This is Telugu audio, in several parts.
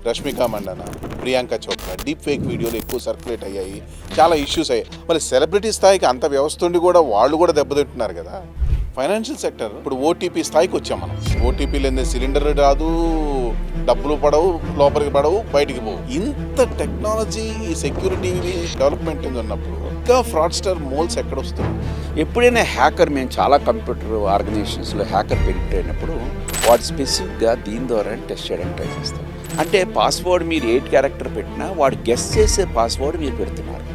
రష్మిక మండన, ప్రియాంక చోప్రా డీప్ ఫేక్ వీడియోలు ఎక్కువ సర్క్యులేట్ అయ్యాయి, చాలా ఇష్యూస్ అయ్యాయి. మరి సెలబ్రిటీ స్థాయికి అంత వ్యవస్థ ఉండి కూడా వాళ్ళు కూడా దెబ్బతింటున్నారు కదా. ఫైనాన్షియల్ సెక్టర్ ఇప్పుడు ఓటీపీ స్థాయికి వచ్చాం మనం. ఓటీపీ లేని సిలిండర్ రాదు, డబ్బులు పడవు, లోపలికి పడవు, బయటికి పోవు. ఇంత టెక్నాలజీ సెక్యూరిటీ డెవలప్మెంట్ ఉన్నప్పుడు ఇంకా ఫ్రాడ్స్టర్ మోల్స్ ఎక్కడ వస్తుంది? ఎప్పుడైనా హ్యాకర్, మేము చాలా కంప్యూటర్ ఆర్గనైజేషన్స్లో హ్యాకర్ పెరిగిపోయినప్పుడు వాడు స్పెసిఫిక్గా దీని ద్వారా టెస్ట్ చేయడానికి ట్రై చేస్తాం. అంటే పాస్వర్డ్ మీరు 8 క్యారెక్టర్ పెట్టినా వాడు గెస్ చేసే పాస్వర్డ్ మీరు పెడుతున్నారు,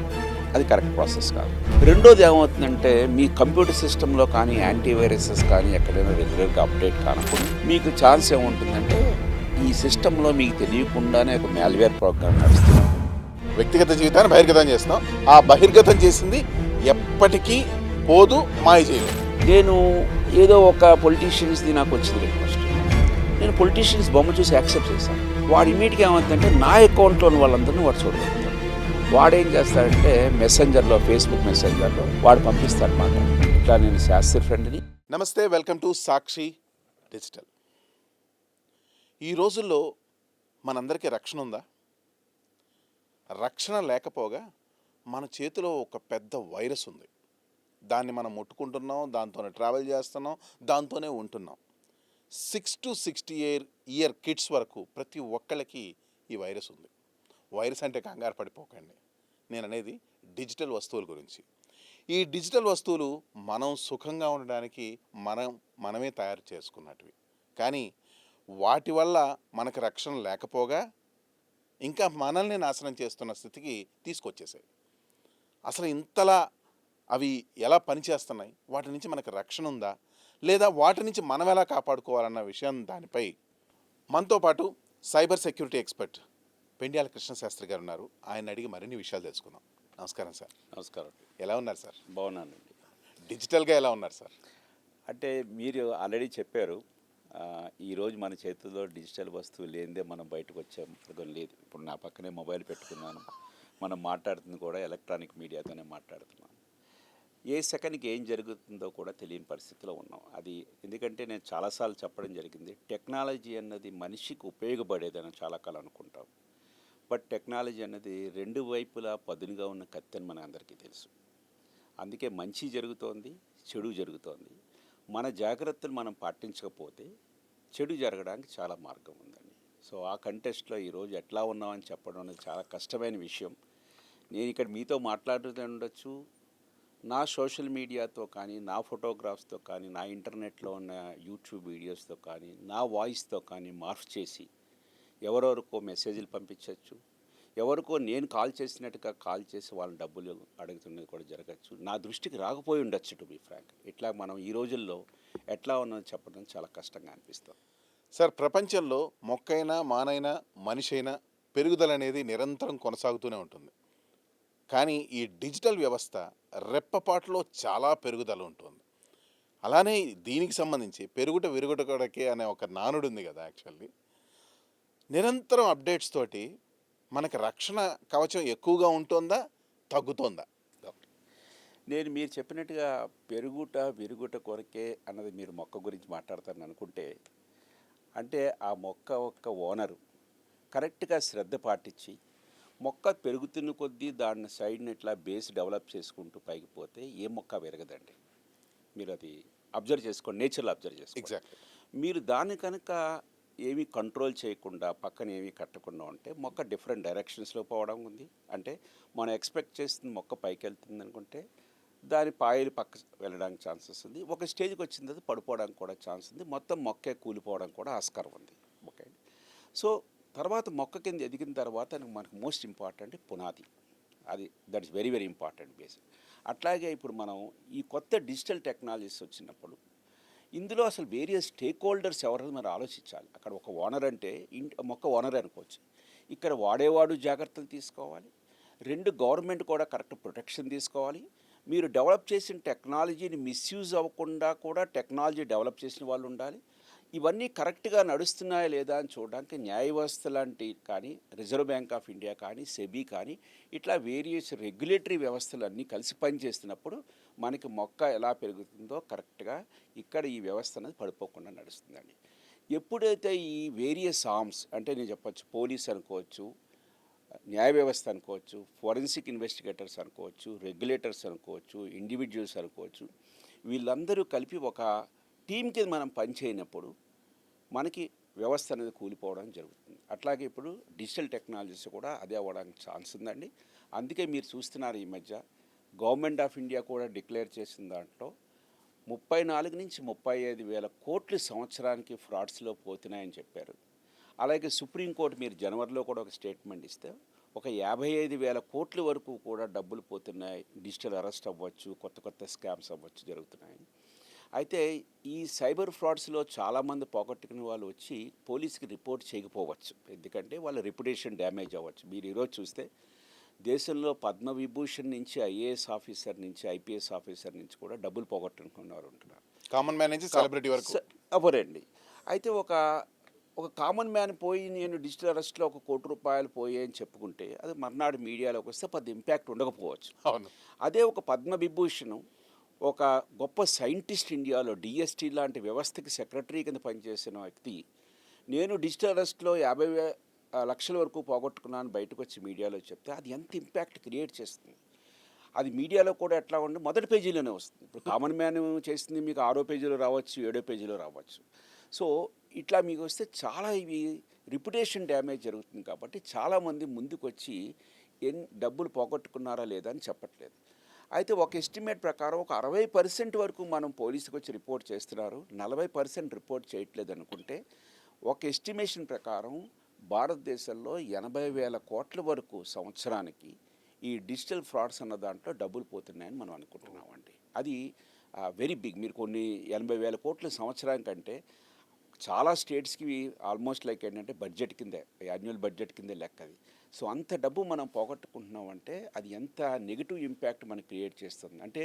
అది కరెక్ట్ ప్రాసెస్ కాదు. రెండోది ఏమవుతుందంటే మీ కంప్యూటర్ సిస్టంలో కానీ యాంటీవైరసెస్ కానీ ఎక్కడైనా రెగ్యులర్గా అప్డేట్ కానప్పుడు మీకు ఛాన్స్ ఏముంటుందంటే ఈ సిస్టంలో మీకు తెలియకుండానే ఒక మ్యాల్వేర్ ప్రోగ్రామ్ నడుస్తుంది. వ్యక్తిగత జీవితాన్ని బహిర్గతం చేస్తున్నాం. ఆ బహిర్గతం చేసింది ఎప్పటికీ పోదు, మాయ చేయలేదు. నేను ఏదో ఒక పొలిటీషియన్స్ది నాకు వచ్చింది రిక్వెస్ట్, నేను పొలిటీషియన్స్ బొమ్మ చూసి యాక్సెప్ట్ చేశాను. వాడు ఇమీడియట్గా ఏమవుతుందంటే నా అకౌంట్లోని వాళ్ళందరినీ వాడు చూడగలుగుతాడు. వాడు ఏం చేస్తాడంటే మెసెంజర్లో, ఫేస్బుక్ మెసెంజర్లో వాడు పంపిస్తాడు మాట. ఇట్లా నేను శాస్త్రి ఫ్రెండ్ని. నమస్తే, వెల్కమ్ టు సాక్షి డిజిటల్. ఈ రోజుల్లో మనందరికీ రక్షణ ఉందా? రక్షణ లేకపోగా మన చేతిలో ఒక పెద్ద వైరస్ ఉంది. దాన్ని మనం ముట్టుకుంటున్నాం, దాంతోనే ట్రావెల్ చేస్తున్నాం, దాంతోనే ఉంటున్నాం. 6 to 60 ఇయర్ కిడ్స్ వరకు ప్రతి ఒక్కళ్ళకి ఈ వైరస్ ఉంది. వైరస్ అంటే కంగారు పడిపోకండి, నేను అనేది డిజిటల్ వస్తువుల గురించి. ఈ డిజిటల్ వస్తువులు మనం సుఖంగా ఉండడానికి మనమే తయారు చేసుకున్నటివి. కానీ వాటి వల్ల మనకు రక్షణ లేకపోగా ఇంకా మనల్ని నాశనం చేస్తున్న స్థితికి తీసుకొచ్చేసాయి. అసలు ఇంతలా అవి ఎలా పనిచేస్తున్నాయి, వాటి నుంచి మనకు రక్షణ ఉందా లేదా, వాటి నుంచి మనం ఎలా కాపాడుకోవాలన్న విషయం, దానిపై మనతో పాటు cyber security expert Pendyala Krishnasastri గారు ఉన్నారు. ఆయన అడిగి మరిన్ని విషయాలు తెలుసుకుందాం. నమస్కారం సార్. నమస్కారం. ఎలా ఉన్నారు సార్? బాగున్నానండి. డిజిటల్గా ఎలా ఉన్నారు సార్? అంటే మీరు ఆల్రెడీ చెప్పారు, ఈరోజు మన చేతుల్లో డిజిటల్ వస్తువు లేనిదే మనం బయటకు వచ్చే మార్గం లేదు. ఇప్పుడు నా పక్కనే మొబైల్ పెట్టుకున్నాను, మనం మాట్లాడుతుంది కూడా ఎలక్ట్రానిక్ మీడియాతోనే మాట్లాడుతున్నాం. ఏ సెకండ్కి ఏం జరుగుతుందో కూడా తెలియని పరిస్థితిలో ఉన్నాం. అది ఎందుకంటే నేను చాలాసార్లు చెప్పడం జరిగింది, టెక్నాలజీ అన్నది మనిషికి ఉపయోగపడేదని చాలా కాలం అనుకుంటాం. బట్ టెక్నాలజీ అన్నది రెండు వైపులా పదునుగా ఉన్న కత్తి అని మన అందరికీ తెలుసు. అందుకే మంచి జరుగుతోంది, చెడు జరుగుతోంది. మన జాగ్రత్తలు మనం పాటించకపోతే చెడు జరగడానికి చాలా మార్గం ఉందండి. సో ఆ కంటెస్ట్లో ఈరోజు ఎట్లా ఉన్నామని చెప్పడం అనేది చాలా కష్టమైన విషయం. నేను ఇక్కడ మీతో మాట్లాడుతూ ఉండొచ్చు, నా సోషల్ మీడియాతో కానీ, నా ఫోటోగ్రాఫ్స్తో కానీ, నా ఇంటర్నెట్లో ఉన్న యూట్యూబ్ వీడియోస్తో కానీ, నా వాయిస్తో కానీ మార్ఫ్ చేసి ఎవరెవరికో మెసేజ్లు పంపించవచ్చు, ఎవరికో నేను కాల్ చేసినట్టుగా కాల్ చేసి వాళ్ళ డబ్బులు అడుగుతున్నది కూడా జరగచ్చు. నా దృష్టికి రాకపోయి ఉండొచ్చు, టు బి ఫ్రాంక్. ఇట్లా మనం ఈ రోజుల్లో ఎట్లా ఉన్నది చెప్పడం చాలా కష్టంగా అనిపిస్తుంది సార్. ప్రపంచంలో మొక్కైనా మానైనా మనిషి అయినా పెరుగుదల అనేది నిరంతరం కొనసాగుతూనే ఉంటుంది. కానీ ఈ డిజిటల్ వ్యవస్థ రెప్పపాటులో చాలా పెరుగుదల ఉంటుంది. అలానే దీనికి సంబంధించి పెరుగుట విరుగుటకే అనే ఒక నానుడు ఉంది కదా. యాక్చువల్లీ నిరంతరం అప్డేట్స్ తోటి మనకి రక్షణ కవచం ఎక్కువగా ఉంటుందా, తగ్గుతుందా? నేను మీరు చెప్పినట్టుగా పెరుగుట విరుగుట కొరకే అన్నది మీరు మొక్క గురించి మాట్లాడతారని అనుకుంటే, అంటే ఆ మొక్క యొక్క ఓనరు కరెక్ట్గా శ్రద్ధ పాటించి మొక్క పెరుగుతున్న కొద్దీ దాన్ని సైడ్ని ఇట్లా బేస్ డెవలప్ చేసుకుంటూ పైకి పోతే ఏ మొక్క పెరగదండి. మీరు అది అబ్జర్వ్ చేసుకోండి, నేచర్లో అబ్జర్వ్ చేసుకోండి. ఎగ్జాక్ట్లీ. మీరు దాన్ని కనుక ఏమీ కంట్రోల్ చేయకుండా పక్కన ఏమీ కట్టకుండా ఉంటే మొక్క డిఫరెంట్ డైరెక్షన్స్లో పోవడం ఉంది. అంటే మనం ఎక్స్పెక్ట్ చేస్తుంది మొక్క పైకి వెళ్తుంది అనుకుంటే దాని పాయలు పక్క వెళ్ళడానికి ఛాన్సెస్ ఉంది. ఒక స్టేజ్కి వచ్చిన తర్వాత పడిపోవడానికి కూడా ఛాన్స్ ఉంది. మొత్తం మొక్కే కూలిపోవడం కూడా ఆస్కారం ఉంది. ఓకే. సో తర్వాత మొక్క కింద ఎదిగిన తర్వాత మనకు మోస్ట్ ఇంపార్టెంట్ పునాది. That is very very important base. అట్లాగే ఇప్పుడు మనం ఈ కొత్త డిజిటల్ టెక్నాలజీస్ వచ్చినప్పుడు ఇందులో అసలు వేరియస్ స్టేక్ హోల్డర్స్ ఎవరైనా మనం ఆలోచించాలి. అక్కడ ఒక ఓనర్ అంటే మొక్క ఓనర్ అనుకోవచ్చు, ఇక్కడ వాడేవాడు జాగ్రత్తలు తీసుకోవాలి. రెండు, గవర్నమెంట్ కూడా కరెక్ట్ ప్రొటెక్షన్ తీసుకోవాలి. మీరు డెవలప్ చేసిన టెక్నాలజీని మిస్యూజ్ అవ్వకుండా కూడా టెక్నాలజీ డెవలప్ చేసిన వాళ్ళు ఉండాలి. ఇవన్నీ కరెక్ట్గా నడుస్తున్నాయా లేదా అని చూడడానికి న్యాయ వ్యవస్థ లాంటి కానీ, రిజర్వ్ బ్యాంక్ ఆఫ్ ఇండియా కానీ, సెబీ కానీ, ఇట్లా వేరియస్ రెగ్యులేటరీ వ్యవస్థలు అన్నీ కలిసి పనిచేస్తున్నప్పుడు మనకి మొక్క ఎలా పెరుగుతుందో కరెక్ట్గా ఇక్కడ ఈ వ్యవస్థ అనేది పడిపోకుండా నడుస్తుందండి. ఎప్పుడైతే ఈ వేరియస్ ఆర్మ్స్ అంటే నేను చెప్పొచ్చు పోలీస్ అనుకోవచ్చు, న్యాయ వ్యవస్థ అనుకోవచ్చు, ఫోరెన్సిక్ ఇన్వెస్టిగేటర్స్ అనుకోవచ్చు, రెగ్యులేటర్స్ అనుకోవచ్చు, ఇండివిజువల్స్ అనుకోవచ్చు, వీళ్ళందరూ కలిపి ఒక టీం కింద మనం పనిచేయనప్పుడు మనకి వ్యవస్థ అనేది కూలిపోవడం జరుగుతుంది. అట్లాగే ఇప్పుడు డిజిటల్ టెక్నాలజీస్ కూడా అదే అవ్వడానికి ఛాన్స్ ఉందండి. అందుకే మీరు చూస్తున్నారు ఈ మధ్య గవర్నమెంట్ ఆఫ్ ఇండియా కూడా డిక్లేర్ చేసిన దాంట్లో 34 నుంచి 35 వేల కోట్లు సంవత్సరానికి ఫ్రాడ్స్లో పోతున్నాయని చెప్పారు. అలాగే సుప్రీంకోర్టు మీరు జనవరిలో కూడా ఒక స్టేట్మెంట్ ఇస్తే ఒక 55 వేల కోట్ల వరకు కూడా డబ్బులు పోతున్నాయి, డిజిటల్ అరెస్ట్ అవ్వచ్చు, కొత్త కొత్త స్కామ్స్ అవ్వచ్చు జరుగుతున్నాయి. అయితే ఈ సైబర్ ఫ్రాడ్స్లో చాలామంది పోగొట్టుకునే వాళ్ళు వచ్చి పోలీస్కి రిపోర్ట్ చేయకపోవచ్చు, ఎందుకంటే వాళ్ళ రెప్యుటేషన్ డ్యామేజ్ అవ్వచ్చు. మీరు ఈరోజు చూస్తే దేశంలో పద్మవిభూషణ్ నుంచి ఐఏఎస్ ఆఫీసర్ నుంచి ఐపీఎస్ ఆఫీసర్ నుంచి కూడా డబ్బులు పోగొట్టుకున్నారు ఉంటున్నారు. కామన్ మ్యాన్ నుంచి సెలబ్రిటీ వరకు అవరండి. అయితే ఒక కామన్ మ్యాన్ పోయి నేను డిజిటల్ అరెస్ట్లో ఒక ₹1,00,00,000 పోయి అని చెప్పుకుంటే అది మర్నాడు మీడియాలోకి వస్తే పెద్ద ఇంపాక్ట్ ఉండకపోవచ్చు. అవును. అదే ఒక పద్మవిభూషణ్ ఒక గొప్ప సైంటిస్ట్ ఇండియాలో డిఎస్టీ లాంటి వ్యవస్థకి సెక్రటరీ కింద పనిచేసిన వ్యక్తి నేను డిజిటల్ అరెస్ట్లో 50 లక్షల వరకు పోగొట్టుకున్నాను బయటకు వచ్చి మీడియాలో చెప్తే అది ఎంత ఇంపాక్ట్ క్రియేట్ చేస్తుంది. అది మీడియాలో కూడా ఎట్లా ఉండి మొదటి పేజీలోనే వస్తుంది. ఇప్పుడు కామన్ మ్యాన్ చేసింది మీకు 6వ పేజీలో రావచ్చు, 7వ పేజీలో రావచ్చు. సో ఇట్లా మీకు వస్తే చాలా ఇవి రిప్యుటేషన్ డ్యామేజ్ జరుగుతుంది. కాబట్టి చాలామంది ముందుకు వచ్చి డబ్బులు పోగొట్టుకున్నారా లేదా అని చెప్పట్లేదు. అయితే ఒక ఎస్టిమేట్ ప్రకారం ఒక 60% వరకు మనం పోలీసుకి వచ్చి రిపోర్ట్ చేస్తున్నారు, 40% రిపోర్ట్ చేయట్లేదు అనుకుంటే ఒక ఎస్టిమేషన్ ప్రకారం భారతదేశంలో 80,000 కోట్ల వరకు సంవత్సరానికి ఈ డిజిటల్ ఫ్రాడ్స్ అన్న దాంట్లో డబ్బులు పోతున్నాయని మనం అనుకుంటున్నామండి. అది వెరీ బిగ్. మీరు కొన్ని 80,000 కోట్ల సంవత్సరానికంటే చాలా స్టేట్స్కి ఆల్మోస్ట్ లైక్ ఏంటంటే బడ్జెట్ కిందే, యాన్యువల్ బడ్జెట్ కిందే లెక్క అది. సో అంత డబ్బు మనం పోగొట్టుకుంటున్నామంటే అది ఎంత నెగిటివ్ ఇంపాక్ట్ మనకి క్రియేట్ చేస్తుంది. అంటే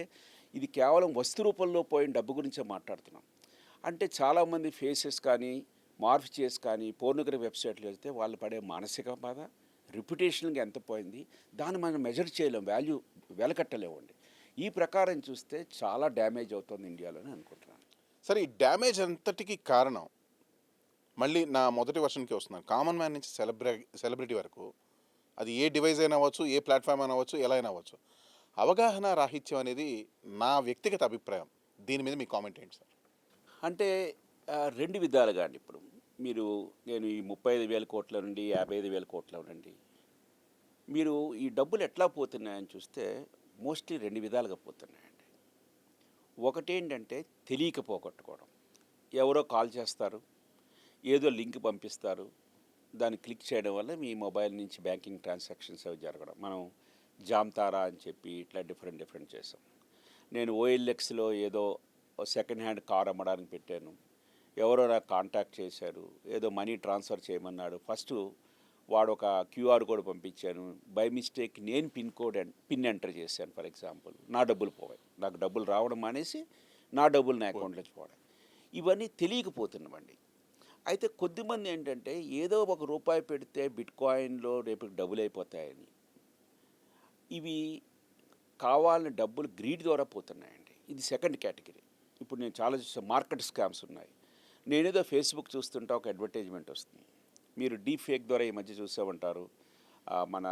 ఇది కేవలం వస్తు రూపంలో పోయిన డబ్బు గురించే మాట్లాడుతున్నాం. అంటే చాలామంది ఫేసెస్ కానీ మార్ఫ్ చేసి కానీ పోర్నోగ్రఫీ వెబ్సైట్లు వెళ్తే వాళ్ళు పడే మానసిక బాధ, రిప్యుటేషన్గా ఎంత పోయింది, దాన్ని మనం మెజర్ చేయలేం, వాల్యూ వెలకట్టలేమండి. ఈ ప్రకారం చూస్తే చాలా డ్యామేజ్ అవుతుంది ఇండియాలోనే అనుకుంటున్నాను. సరే, ఈ డ్యామేజ్ అంతటికి కారణం మళ్ళీ నా మొదటి వర్షన్కి వస్తున్నాను. కామన్ మ్యాన్ నుంచి సెలబ్రిటీ వరకు అది ఏ డివైస్ అయినా అవ్వచ్చు, ఏ ప్లాట్ఫామ్ అయినా అవ్వచ్చు, ఎలా అయినా అవ్వచ్చు. అవగాహన రాహిత్యం అనేది నా వ్యక్తిగత అభిప్రాయం. దీని మీద మీ కామెంట్ ఏంటి సార్? అంటే 2 విధాలుగా అండి. ఇప్పుడు నేను ఈ 35,000 కోట్ల నుండి 55,000 కోట్ల నుండి మీరు ఈ డబ్బులు ఎట్లా పోతున్నాయని చూస్తే మోస్ట్లీ 2 విధాలుగా పోతున్నాయండి. ఒకటేంటంటే తెలియక పోగొట్టుకోవడం. ఎవరో కాల్ చేస్తారు, ఏదో లింక్ పంపిస్తారు, దాన్ని క్లిక్ చేయడం వల్ల మీ మొబైల్ నుంచి బ్యాంకింగ్ ట్రాన్సాక్షన్స్ అవి జరగడం. మనం జామ్తారా అని చెప్పి ఇట్లా డిఫరెంట్ చేసాం. నేను ఓఎల్ఎక్స్లో ఏదో సెకండ్ హ్యాండ్ కార్ అమ్మడానికి పెట్టాను, ఎవరో నాకు కాంటాక్ట్ చేశారు, ఏదో మనీ ట్రాన్స్ఫర్ చేయమన్నాడు. ఫస్ట్ వాడు ఒక క్యూఆర్ కోడ్ పంపించాను, బై మిస్టేక్ నేను పిన్ ఎంటర్ చేశాను ఫర్ ఎగ్జాంపుల్, నా డబ్బులు పోయాయి. నాకు డబ్బులు రావడం మానేసి నా డబ్బులు నా అకౌంట్లోకి పోవడం. ఇవన్నీ తెలియకపోతున్నామండి. అయితే కొద్దిమంది ఏంటంటే ఏదో ₹1 పెడితే బిట్ కాయిన్లో రేపు డబ్బులు అయిపోతాయని ఇవి కావాలని డబ్బులు గ్రీడ్ ద్వారా పోతున్నాయండి. ఇది సెకండ్ కేటగిరీ. ఇప్పుడు నేను చాలా చూసా మార్కెట్ స్కామ్స్ ఉన్నాయి. నేనేదో ఫేస్బుక్ చూస్తుంటా ఒక అడ్వర్టైజ్మెంట్ వస్తుంది. మీరు డీప్ ఫేక్ ద్వారా ఈ మధ్య చూసే ఉంటారు. మన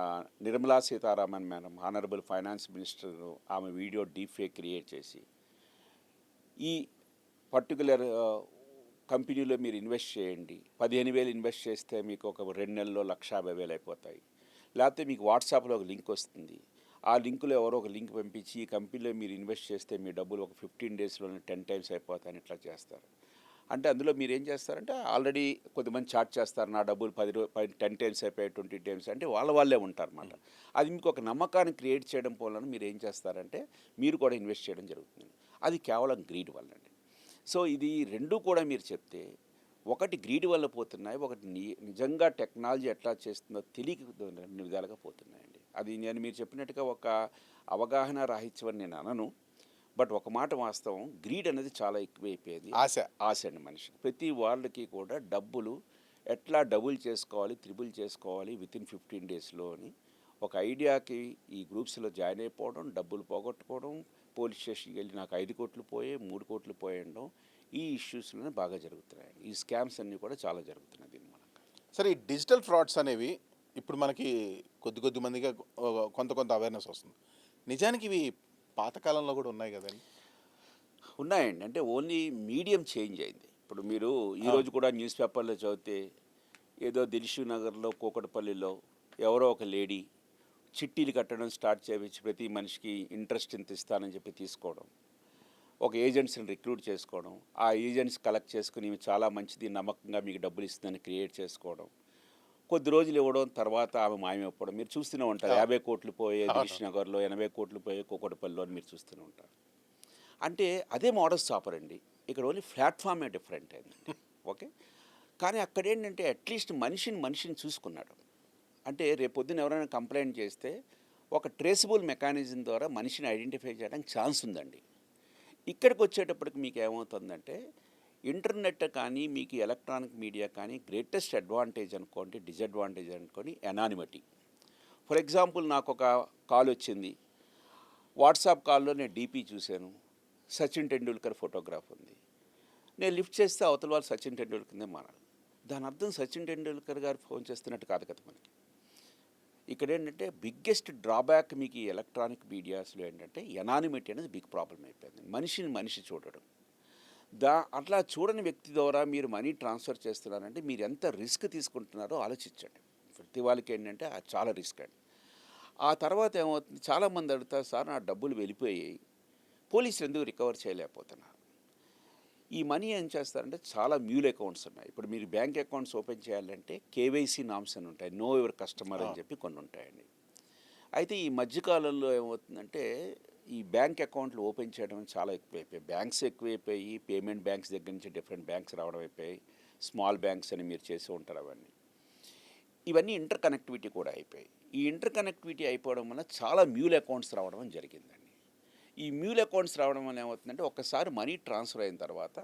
Nirmala Sitharaman madam, honourable finance minister, ఆమె వీడియో డీప్ ఫేక్ క్రియేట్ చేసి ఈ పర్టికులర్ కంపెనీలో మీరు ఇన్వెస్ట్ చేయండి, 15,000 ఇన్వెస్ట్ చేస్తే మీకు ఒక 2 నెలల్లో 1,50,000 అయిపోతాయి. లేకపోతే మీకు వాట్సాప్లో ఒక లింక్ వస్తుంది, ఆ లింకులో ఎవరో ఒక లింక్ పంపించి ఈ కంపెనీలో మీరు ఇన్వెస్ట్ చేస్తే మీ డబ్బులు ఒక 15 డేస్లోనే 10 టైమ్స్ అయిపోతాయని ఇట్లా చేస్తారు. అంటే అందులో మీరు ఏం చేస్తారంటే ఆల్రెడీ కొద్దిమంది చార్జ్ చేస్తారు, నా డబ్బులు 10 టైమ్స్ అయిపోయాయి, 20 టైమ్స్ అంటే వాళ్ళే ఉంటారన్నమాట. అది మీకు ఒక నమ్మకాన్ని క్రియేట్ చేయడం వలన మీరు ఏం చేస్తారంటే మీరు కూడా ఇన్వెస్ట్ చేయడం జరుగుతుంది. అది కేవలం గ్రీడ్ వల్లండి. సో ఇది 2 కూడా మీరు చెప్తే ఒకటి గ్రీడ్ వల్ల పోతున్నాయి, ఒకటి నిజంగా టెక్నాలజీ ఎట్లా చేస్తుందో తెలియక 2 విధాలుగా పోతున్నాయండి. అది మీరు చెప్పినట్టుగా ఒక అవగాహన రాహిత్యం అని నేను అనను. బట్ ఒక మాట వాస్తవం, గ్రీడ్ అనేది చాలా ఎక్కువైపోయేది. ఆశ అండి మనిషికి. ప్రతి వాళ్ళకి కూడా డబ్బులు ఎట్లా డబుల్ చేసుకోవాలి, త్రిబుల్ చేసుకోవాలి వితిన్ 15 డేస్లో అని ఒక ఐడియాకి ఈ గ్రూప్స్లో జాయిన్ అయిపోవడం, డబ్బులు పోగొట్టుకోవడం, పోలీస్ స్టేషన్కి వెళ్ళి నాకు 5 కోట్లు పోయాయి, 3 కోట్లు పోయండం, ఈ ఇష్యూస్లోనే బాగా జరుగుతున్నాయి. ఈ స్కామ్స్ అన్నీ కూడా చాలా జరుగుతున్నాయి దీని మూలంగా. సరే, ఈ డిజిటల్ ఫ్రాడ్స్ అనేవి ఇప్పుడు మనకి కొద్ది మందిగా కొంత అవేర్నెస్ వస్తుంది. నిజానికి ఇవి పాతకాలంలో కూడా ఉన్నాయి కదండి. ఉన్నాయండి. అంటే ఓన్లీ మీడియం చేంజ్ అయింది. ఇప్పుడు మీరు ఈరోజు కూడా న్యూస్ పేపర్లో చదివితే ఏదో దిల్షుక్ నగర్లో కూకట్పల్లిలో ఎవరో ఒక లేడీ చిట్టీలు కట్టడం స్టార్ట్ చేయించి ప్రతి మనిషికి ఇంట్రెస్ట్ ఇంత ఇస్తానని చెప్పి తీసుకోవడం, ఒక ఏజెంట్స్ని రిక్రూట్ చేసుకోవడం, ఆ ఏజెంట్స్ కలెక్ట్ చేసుకుని ఇవి చాలా మంచిది నమ్మకంగా మీకు డబ్బులు ఇస్తుందని క్రియేట్ చేసుకోవడం, కొద్ది రోజులు ఇవ్వడం, తర్వాత ఆమె మాయమైపోవడం మీరు చూస్తూనే ఉంటారు. 50 కోట్లు పోయే దిల్షుక్ నగర్లో, 80 కోట్లు పోయే కూకట్పల్లిలో అని మీరు చూస్తూనే ఉంటారు. అంటే అదే మోడల్స్ చాపరండి. ఇక్కడ ఓన్లీ ప్లాట్ఫామే డిఫరెంట్ అయిందండి. ఓకే, కానీ అక్కడ ఏంటంటే అట్లీస్ట్ మనిషిని చూసుకున్నాడు. అంటే రేపొద్దున ఎవరైనా కంప్లైంట్ చేస్తే ఒక ట్రేసబుల్ మెకానిజం ద్వారా మనిషిని ఐడెంటిఫై చేయడానికి ఛాన్స్ ఉందండి. ఇక్కడికి వచ్చేటప్పటికి మీకు ఏమవుతుందంటే ఇంటర్నెట్ కానీ మీకు ఎలక్ట్రానిక్ మీడియా కానీ గ్రేటెస్ట్ అడ్వాంటేజ్ అనుకోండి, డిసడ్వాంటేజ్ అనుకోండి ఎనానిమిటీ. ఫర్ ఎగ్జాంపుల్ నాకు ఒక కాల్ వచ్చింది, వాట్సాప్ కాల్లో నేను డీపీ చూశాను, సచిన్ టెండూల్కర్ ఫోటోగ్రాఫ్ ఉంది. నేను లిఫ్ట్ చేస్తే అవతల వాళ్ళు సచిన్ టెండూల్కర్నే మారాలి. దాని అర్థం సచిన్ టెండూల్కర్ గారు ఫోన్ చేస్తున్నట్టు కాదు కదా మనకి. ఇక్కడ ఏంటంటే బిగ్గెస్ట్ డ్రాబ్యాక్ మీకు ఈ ఎలక్ట్రానిక్ మీడియాస్లో ఏంటంటే ఎనానిమిటీ అనేది బిగ్ ప్రాబ్లం అయిపోయింది. మనిషి చూడడం. అట్లా చూడని వ్యక్తి ద్వారా మీరు మనీ ట్రాన్స్ఫర్ చేస్తున్నారంటే మీరు ఎంత రిస్క్ తీసుకుంటున్నారో ఆలోచించండి. ప్రతి వాళ్ళకి ఏంటంటే అది చాలా రిస్క్ అండి. ఆ తర్వాత ఏమవుతుంది, చాలామంది అడుగుతారు, సార్ నా డబ్బులు వెళ్ళిపోయాయి, పోలీసులు ఎందుకు రికవర్ చేయలేకపోతున్నారు. ఈ మనీ ఏం చేస్తారంటే చాలా మ్యూల్ అకౌంట్స్ ఉన్నాయి. ఇప్పుడు మీరు బ్యాంక్ అకౌంట్స్ ఓపెన్ చేయాలంటే కేవైసీ నామ్స్ అని ఉంటాయి, నో యువర్ కస్టమర్ అని చెప్పి కొన్ని ఉంటాయండి. అయితే ఈ మధ్యకాలంలో ఏమవుతుందంటే ఈ బ్యాంక్ అకౌంట్లు ఓపెన్ చేయడం చాలా ఎక్కువైపోయాయి. బ్యాంక్స్ ఎక్కువైపోయి, పేమెంట్ బ్యాంక్స్ దగ్గర నుంచి డిఫరెంట్ బ్యాంక్స్ రావడం అయిపోయాయి. స్మాల్ బ్యాంక్స్ అని మీరు చేసి ఉంటారు అవన్నీ. ఇవన్నీ ఇంటర్ కనెక్టివిటీ కూడా అయిపోయాయి. ఈ ఇంటర్ కనెక్టివిటీ అయిపోవడం వల్ల చాలా మ్యూల్ అకౌంట్స్ రావడం జరిగిందండి. ఈ మ్యూల్ అకౌంట్స్ రావడం వల్ల ఏమవుతుందంటే ఒక్కసారి మనీ ట్రాన్స్ఫర్ అయిన తర్వాత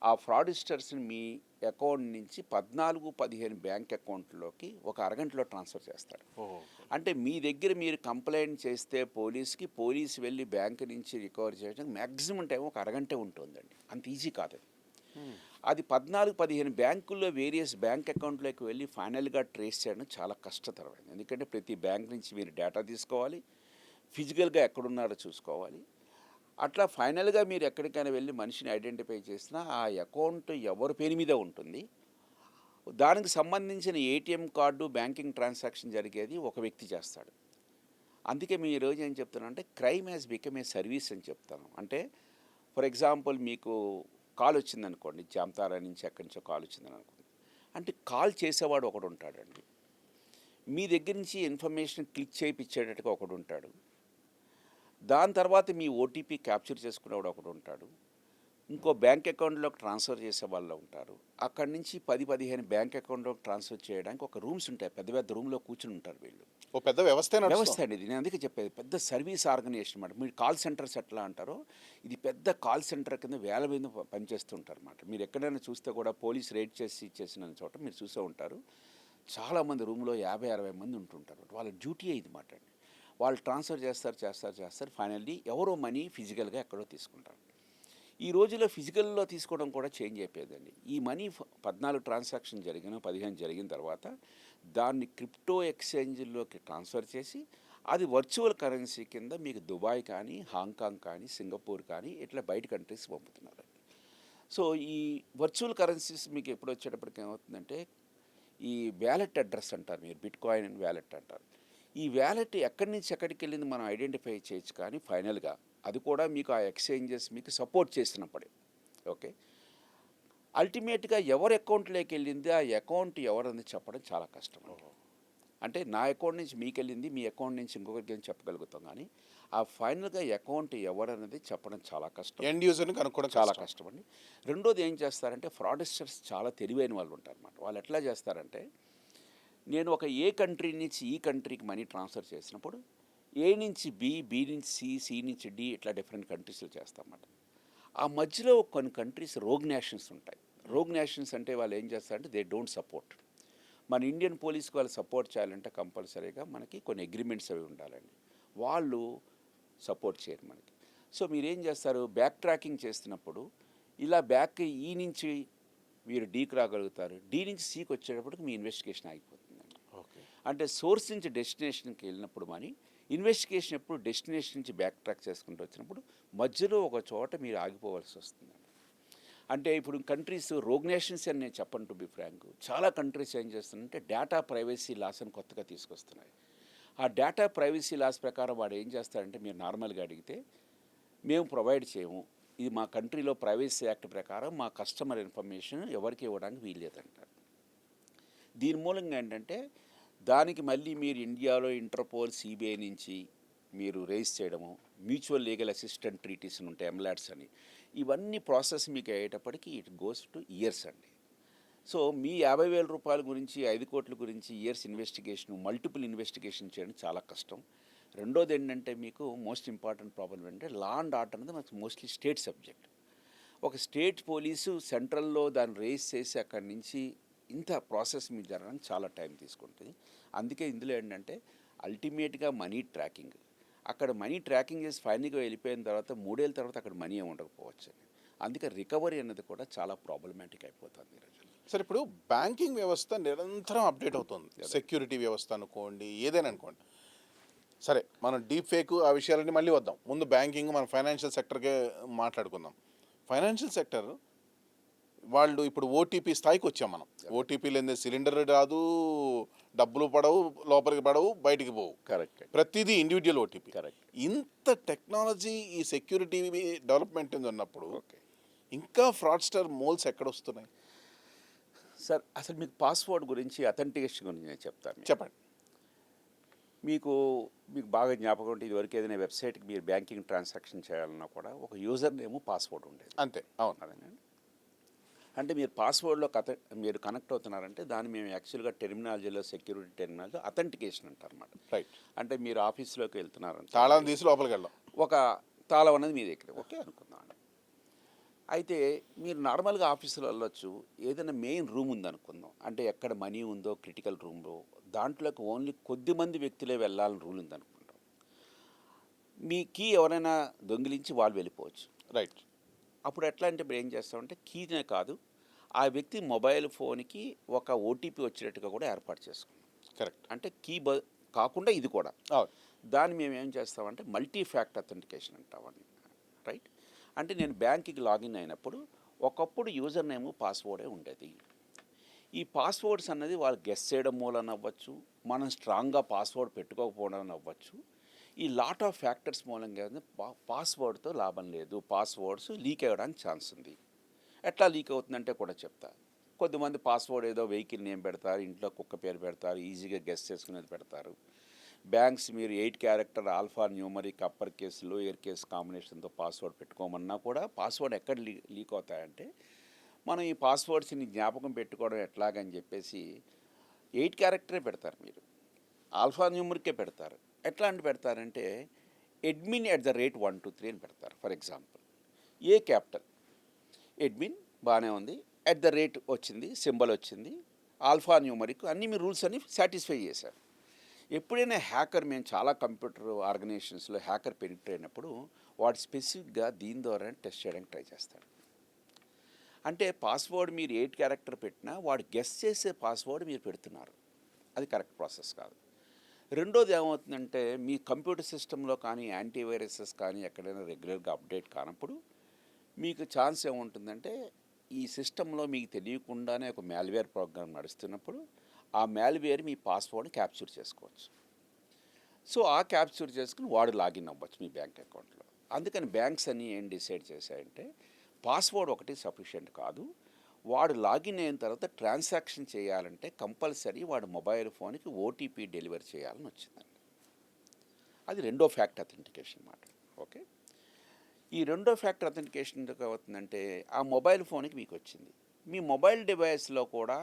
ఆ ఫ్రాడిస్టర్స్ని మీ అకౌంట్ నుంచి 14-15 బ్యాంక్ అకౌంట్లోకి ఒక అరగంటలో ట్రాన్స్ఫర్ చేస్తారు. అంటే మీ దగ్గర మీరు కంప్లైంట్ చేస్తే పోలీసు వెళ్ళి బ్యాంక్ నుంచి రికవర్ చేయడానికి మ్యాక్సిమం టైం ఒక అరగంటే ఉంటుందండి. అంత ఈజీ కాదు అది 14-15 బ్యాంకుల్లో వేరియస్ బ్యాంక్ అకౌంట్లోకి వెళ్ళి ఫైనల్గా ట్రేస్ చేయడం చాలా కష్టతరమైంది. ఎందుకంటే ప్రతి బ్యాంక్ నుంచి మీరు డేటా తీసుకోవాలి, ఫిజికల్గా ఎక్కడున్నారో చూసుకోవాలి. అట్లా ఫైనల్గా మీరు ఎక్కడికైనా వెళ్ళి మనిషిని ఐడెంటిఫై చేసినా ఆ అకౌంట్ ఎవరి పేరు మీద ఉంటుంది, దానికి సంబంధించిన ఏటీఎం కార్డు, బ్యాంకింగ్ ట్రాన్సాక్షన్ జరిగేది ఒక వ్యక్తి చేస్తాడు. అందుకే మీ ఈరోజు ఏం చెప్తున్నా అంటే crime has become a service అని చెప్తాను. అంటే ఫర్ ఎగ్జాంపుల్ మీకు కాల్ వచ్చిందనుకోండి, జామతారా నుంచి ఎక్కడి నుంచో కాల్ వచ్చిందని అనుకోండి, అంటే కాల్ చేసేవాడు ఒకడు ఉంటాడండి, మీ దగ్గర నుంచి ఇన్ఫర్మేషన్ క్లిక్ చేయించేటట్టుగా ఒకడు ఉంటాడు, దాని తర్వాత మీ ఓటీపీ క్యాప్చర్ చేసుకునేవాడు ఒకడు ఉంటాడు, ఇంకో బ్యాంక్ అకౌంట్లోకి ట్రాన్స్ఫర్ చేసే వాళ్ళు ఉంటారు. అక్కడి నుంచి 10-15 బ్యాంక్ అకౌంట్లోకి ట్రాన్స్ఫర్ చేయడానికి ఒక రూమ్స్ ఉంటాయి, పెద్ద రూమ్లో కూర్చుని ఉంటారు వీళ్ళు. ఓ పెద్ద వ్యవస్థ అండి ఇది. నేను అందుకే చెప్పేది పెద్ద సర్వీస్ ఆర్గనైజేషన్ అన్నమాట. మీరు కాల్ సెంటర్స్ ఎట్లా అంటారో ఇది పెద్ద కాల్ సెంటర్ కింద వేల మీద పనిచేస్తుంటారు అన్నమాట. మీరు ఎక్కడైనా చూస్తే కూడా పోలీస్ రైడ్ చేసి ఇచ్చేసిన చోట మీరు చూసే ఉంటారు, చాలామంది రూమ్లో 50-60 మంది ఉంటుంటారు. వాళ్ళ డ్యూటీ ఇది మాట అండి. వాళ్ళు ట్రాన్స్ఫర్ చేస్తారు, ఫైనల్లీ ఎవరో మనీ ఫిజికల్గా ఎక్కడో తీసుకుంటారు. ఈ రోజుల్లో ఫిజికల్లో తీసుకోవడం కూడా చేంజ్ అయిపోయిందండి. ఈ మనీ 14 ట్రాన్సాక్షన్ 15 జరిగిన తర్వాత దాన్ని క్రిప్టో ఎక్స్చేంజ్లోకి ట్రాన్స్ఫర్ చేసి అది వర్చువల్ కరెన్సీ కింద మీకు దుబాయ్ కానీ, హాంకాంగ్ కానీ, సింగపూర్ కానీ ఇట్లా బయట కంట్రీస్ పంపుతున్నారండి. సో ఈ వర్చువల్ కరెన్సీస్ మీకు ఎప్పుడు వచ్చేటప్పటికి ఏమవుతుందంటే ఈ వ్యాలెట్ అడ్రస్ అంటారు, మీరు బిట్ కాయిన్ వ్యాలెట్ అంటారు. ఈ వ్యాలెట్ ఎక్కడి నుంచి ఎక్కడికి వెళ్ళింది మనం ఐడెంటిఫై చేయొచ్చు, కానీ ఫైనల్గా అది కూడా మీకు ఆ ఎక్స్చేంజెస్ మీకు సపోర్ట్ చేసినప్పుడే ఓకే, అల్టిమేట్గా ఎవరి అకౌంట్లోకి వెళ్ళింది, ఆ అకౌంట్ ఎవరని చెప్పడం చాలా కష్టం. అంటే నా అకౌంట్ నుంచి మీకు వెళ్ళింది, మీ అకౌంట్ నుంచి ఇంకొకరికి వెళ్ళి చెప్పగలుగుతాం, కానీ ఆ ఫైనల్గా అకౌంట్ ఎవరనేది చెప్పడం చాలా కష్టం, ఎండ్ యూజర్ని కనుక్కోవడం చాలా కష్టం అండి. రెండోది ఏం చేస్తారంటే ఫ్రాడిస్టర్స్ చాలా తెలివైన వాళ్ళు ఉంటారు అన్నమాట. వాళ్ళు ఎట్లా చేస్తారంటే నేను ఒక ఏ కంట్రీ నుంచి ఈ కంట్రీకి మనీ ట్రాన్స్ఫర్ చేసినప్పుడు ఏ నుంచి బి నుంచి సి నుంచి డి ఇట్లా డిఫరెంట్ కంట్రీస్లో చేస్తామన్నమాట. ఆ మధ్యలో కొన్ని కంట్రీస్ రోగ్ నేషన్స్ ఉంటాయి. రోగ్ నేషన్స్ అంటే వాళ్ళు ఏం చేస్తారంటే దే డోంట్ సపోర్ట్. మన ఇండియన్ పోలీస్కి వాళ్ళు సపోర్ట్ చేయాలంటే కంపల్సరీగా మనకి కొన్ని అగ్రిమెంట్స్ అవి ఉండాలండి, వాళ్ళు సపోర్ట్ చేయరు మనకి. సో మీరేం చేస్తారు, బ్యాక్ ట్రాకింగ్ చేస్తున్నప్పుడు ఇలా బ్యాక్ ఈ నుంచి మీరు డీకి రాగలుగుతారు. డీ నుంచి సీకి వచ్చేటప్పటికి మీ ఇన్వెస్టిగేషన్ ఆగిపోతుందండి. ఓకే. అంటే సోర్స్ నుంచి డెస్టినేషన్కి వెళ్ళినప్పుడు మరి ఇన్వెస్టిగేషన్ ఎప్పుడు డెస్టినేషన్ నుంచి బ్యాక్ ట్రాక్ చేసుకుంటూ వచ్చినప్పుడు మధ్యలో ఒక చోట మీరు ఆగిపోవాల్సి వస్తుందండి. అంటే ఇప్పుడు కంట్రీస్ రోగ్ నేషన్స్ అని నేను చెప్పను, టు బి ఫ్రాంక్. చాలా కంట్రీస్ ఏం చేస్తున్నాయంటే డేటా ప్రైవసీ లాస్ అని కొత్తగా తీసుకొస్తున్నాయి. ఆ డేటా ప్రైవసీ లాస్ ప్రకారం వాడు ఏం చేస్తాడంటే, మీరు నార్మల్గా అడిగితే మేము ప్రొవైడ్ చేయము, ఇది మా కంట్రీలో ప్రైవసీ యాక్ట్ ప్రకారం మా కస్టమర్ ఇన్ఫర్మేషన్ ఎవరికి ఇవ్వడానికి వీల్లేదంటారు. దీని మూలంగా ఏంటంటే దానికి మళ్ళీ మీరు ఇండియాలో ఇంటర్పోల్, సిబిఐ నుంచి మీరు రేస్ చేయడము, మ్యూచువల్ లీగల్ అసిస్టెంట్ ట్రీటీస్ అని ఉంటాయి, ఎంలాట్స్ అని, ఇవన్నీ ప్రాసెస్ మీకు అయ్యేటప్పటికి ఇట్ గోస్ టు ఇయర్స్ అండి. సో మీ 50,000 రూపాయల గురించి 5 కోట్ల గురించి ఇయర్స్ ఇన్వెస్టిగేషన్, మల్టిపుల్ ఇన్వెస్టిగేషన్ చేయడం చాలా కష్టం. రెండోది ఏంటంటే మీకు మోస్ట్ ఇంపార్టెంట్ ప్రాబ్లం ఏంటంటే లా అండ్ ఆర్డర్ అనేది మనకు మోస్ట్లీ స్టేట్ సబ్జెక్ట్. ఒక స్టేట్ పోలీసు సెంట్రల్లో దాన్ని రేస్ చేసి అక్కడి నుంచి ఇంత ప్రాసెస్ మీకు జరగడానికి చాలా టైం తీసుకుంటుంది. అందుకే ఇందులో ఏంటంటే అల్టిమేట్గా మనీ ట్రాకింగ్, అక్కడ మనీ ట్రాకింగ్ చేసి ఫైనల్గా వెళ్ళిపోయిన తర్వాత 3 ఏళ్ళ తర్వాత అక్కడ మనీ ఏమి ఉండకపోవచ్చు. అందుకే రికవరీ అనేది కూడా చాలా ప్రాబ్లమాటిక్ అయిపోతుంది ఈరోజు. సార్, ఇప్పుడు బ్యాంకింగ్ వ్యవస్థ నిరంతరం అప్డేట్ అవుతుంది. సెక్యూరిటీ వ్యవస్థ అనుకోండి, ఏదైనా అనుకోండి. సరే, మనం డీప్ ఫేక్ ఆ విషయాలన్నీ మళ్ళీ వద్దాం. ముందు బ్యాంకింగ్, మన ఫైనాన్షియల్ సెక్టర్కే మాట్లాడుకుందాం. ఫైనాన్షియల్ సెక్టర్ వాళ్ళు ఇప్పుడు ఓటీపీ స్థాయికి వచ్చాం మనం. ఓటీపీ లేని సిలిండర్ రాదు, డబ్బులు పడవు, లోపలికి పడవు, బయటికి పోవు. కరెక్ట్. ప్రతిదీ ఇండివిజువల్ ఓటీపీ. కరెక్ట్. ఇంత టెక్నాలజీ, ఈ సెక్యూరిటీ డెవలప్మెంట్ ఉన్నప్పుడు ఓకే ఇంకా ఫ్రాడ్స్టర్ మోల్స్ ఎక్కడ వస్తున్నాయి సార్, అసలు మీకు పాస్వర్డ్ గురించి, అథెంటికేషన్ గురించి నేను చెప్తాను. చెప్పండి. మీకు బాగా జ్ఞాపకం ఉంటే ఇదివరకు ఏదైనా వెబ్సైట్కి మీరు బ్యాంకింగ్ ట్రాన్సాక్షన్ చేయాలన్నా కూడా ఒక యూజర్ నేమ్, పాస్వర్డ్ ఉండేది. అంతే, అవును. అదేనండి. అంటే మీరు పాస్వర్డ్లో మీరు కనెక్ట్ అవుతున్నారంటే దాన్ని మేము యాక్చువల్గా టెర్మినాలజీలో, సెక్యూరిటీ టెర్మినాలజీలో అథెంటికేషన్ అంటారు అన్నమాట. రైట్. అంటే మీరు ఆఫీస్లోకి వెళ్తున్నారంటే తాళం తీసి లోపలికి వెళ్ళాం, ఒక తాళం అనేది మీ దగ్గర, ఓకే అనుకుందాం. అయితే మీరు నార్మల్గా ఆఫీసులో వెళ్ళొచ్చు, ఏదైనా మెయిన్ రూమ్ ఉందనుకుందాం, అంటే ఎక్కడ మనీ ఉందో క్రిటికల్ రూమ్లో, దాంట్లోకి ఓన్లీ కొద్దిమంది వ్యక్తులే వెళ్ళాలని రూల్ ఉందనుకుంటాం. మీ కీ ఎవరైనా దొంగిలించి వాళ్ళు వెళ్ళిపోవచ్చు. రైట్. అప్పుడు ఎట్లా అంటే ఇప్పుడు ఏం చేస్తామంటే కీనే కాదు, ఆ వ్యక్తి మొబైల్ ఫోన్కి ఒక ఓటీపీ వచ్చేటట్టుగా కూడా ఏర్పాటు చేసుకున్నాం. కరెక్ట్. అంటే కాకుండా ఇది కూడా. అవును. దాన్ని మేము ఏం చేస్తామంటే మల్టీ ఫ్యాక్టర్ అథెంటికేషన్ అంటామని. రైట్. అంటే నేను బ్యాంక్కి లాగిన్ అయినప్పుడు ఒకప్పుడు యూజర్ నేము, పాస్వర్డే ఉండేది. ఈ పాస్వర్డ్స్ అన్నది వాళ్ళు గెస్ చేయడం మూలన అవ్వచ్చు, మనం స్ట్రాంగ్గా పాస్వర్డ్ పెట్టుకోకపోవడం అవ్వచ్చు. ఈ లాట్ ఆఫ్ ఫ్యాక్టర్స్ మూలంగా పాస్వర్డ్తో లాభం లేదు, పాస్వర్డ్స్ లీక్ అవ్వడానికి ఛాన్స్ ఉంది. ఎట్లా లీక్ అవుతుందంటే కూడా చెప్తా. కొద్దిమంది పాస్వర్డ్ ఏదో వెహికల్ నేమ్ పెడతారు, ఇంట్లో కుక్క పేరు పెడతారు, ఈజీగా గెస్ చేసుకునేది పెడతారు. బ్యాంక్స్ మీరు 8 character alpha numeric upper case, lower case కాంబినేషన్తో పాస్వర్డ్ పెట్టుకోమన్నా కూడా పాస్వర్డ్ ఎక్కడ లీక్ అవుతాయంటే, మనం ఈ పాస్వర్డ్స్ని జ్ఞాపకం పెట్టుకోవడం ఎట్లాగని చెప్పేసి 8 క్యారెక్టరే పెడతారు, మీరు ఆల్ఫా న్యూమరికే పెడతారు. ఎట్లా అంటే పెడతారంటే admin@123 అని పెడతారు. For example A capital admin బాగానే ఉంది, వచ్చింది, సింబల్ వచ్చింది, ఆల్ఫా న్యూమరిక్, అన్నీ మీ రూల్స్ అన్నీ సాటిస్ఫై చేశారు. ఎప్పుడైనా హ్యాకర్, మేము చాలా కంప్యూటర్ ఆర్గనైజేషన్స్లో హ్యాకర్ పెనిట్రేట్ అయినప్పుడు వాడు స్పెసిఫిక్గా దీని ద్వారా టెస్ట్ చేయడానికి ట్రై చేస్తాడు. అంటే పాస్వర్డ్ మీరు 8 క్యారెక్టర్ పెట్టినా వాడు గెస్ చేసే పాస్వర్డ్ మీరు పెడుతున్నారు, అది కరెక్ట్ ప్రాసెస్ కాదు. రెండోది ఏమవుతుందంటే, మీ కంప్యూటర్ సిస్టంలో కానీ యాంటీవైరసెస్ కానీ ఎక్కడైనా రెగ్యులర్గా అప్డేట్ కానప్పుడు మీకు ఛాన్స్ ఏముంటుందంటే, ఈ సిస్టంలో మీకు తెలియకుండానే ఒక మ్యాల్వేర్ ప్రోగ్రామ్ నడుస్తున్నప్పుడు ఆ మ్యాల్వేర్ మీ పాస్వర్డ్ని క్యాప్చర్ చేసుకోవచ్చు. సో ఆ క్యాప్చర్ చేసుకుని వాడు లాగిన్ అవ్వచ్చు మీ బ్యాంక్ అకౌంట్లో. అందుకని బ్యాంక్స్ అన్నీ ఏం డిసైడ్ చేశాయంటే, పాస్వర్డ్ ఒకటి సఫిషియెంట్ కాదు, వాడు లాగిన్ అయిన తర్వాత ట్రాన్సాక్షన్ చేయాలంటే కంపల్సరీ వాడు మొబైల్ ఫోన్కి ఓటీపీ డెలివరీ చేయాలని వచ్చిందండి. అది రెండో ఫ్యాక్టర్ అథెంటికేషన్ మాట. ఓకే, ఈ రెండో ఫ్యాక్టర్ అథెంటికేషన్ ఎందుకు అవుతుందంటే, ఆ మొబైల్ ఫోన్కి మీకు వచ్చింది, మీ మొబైల్ డివైస్లో కూడా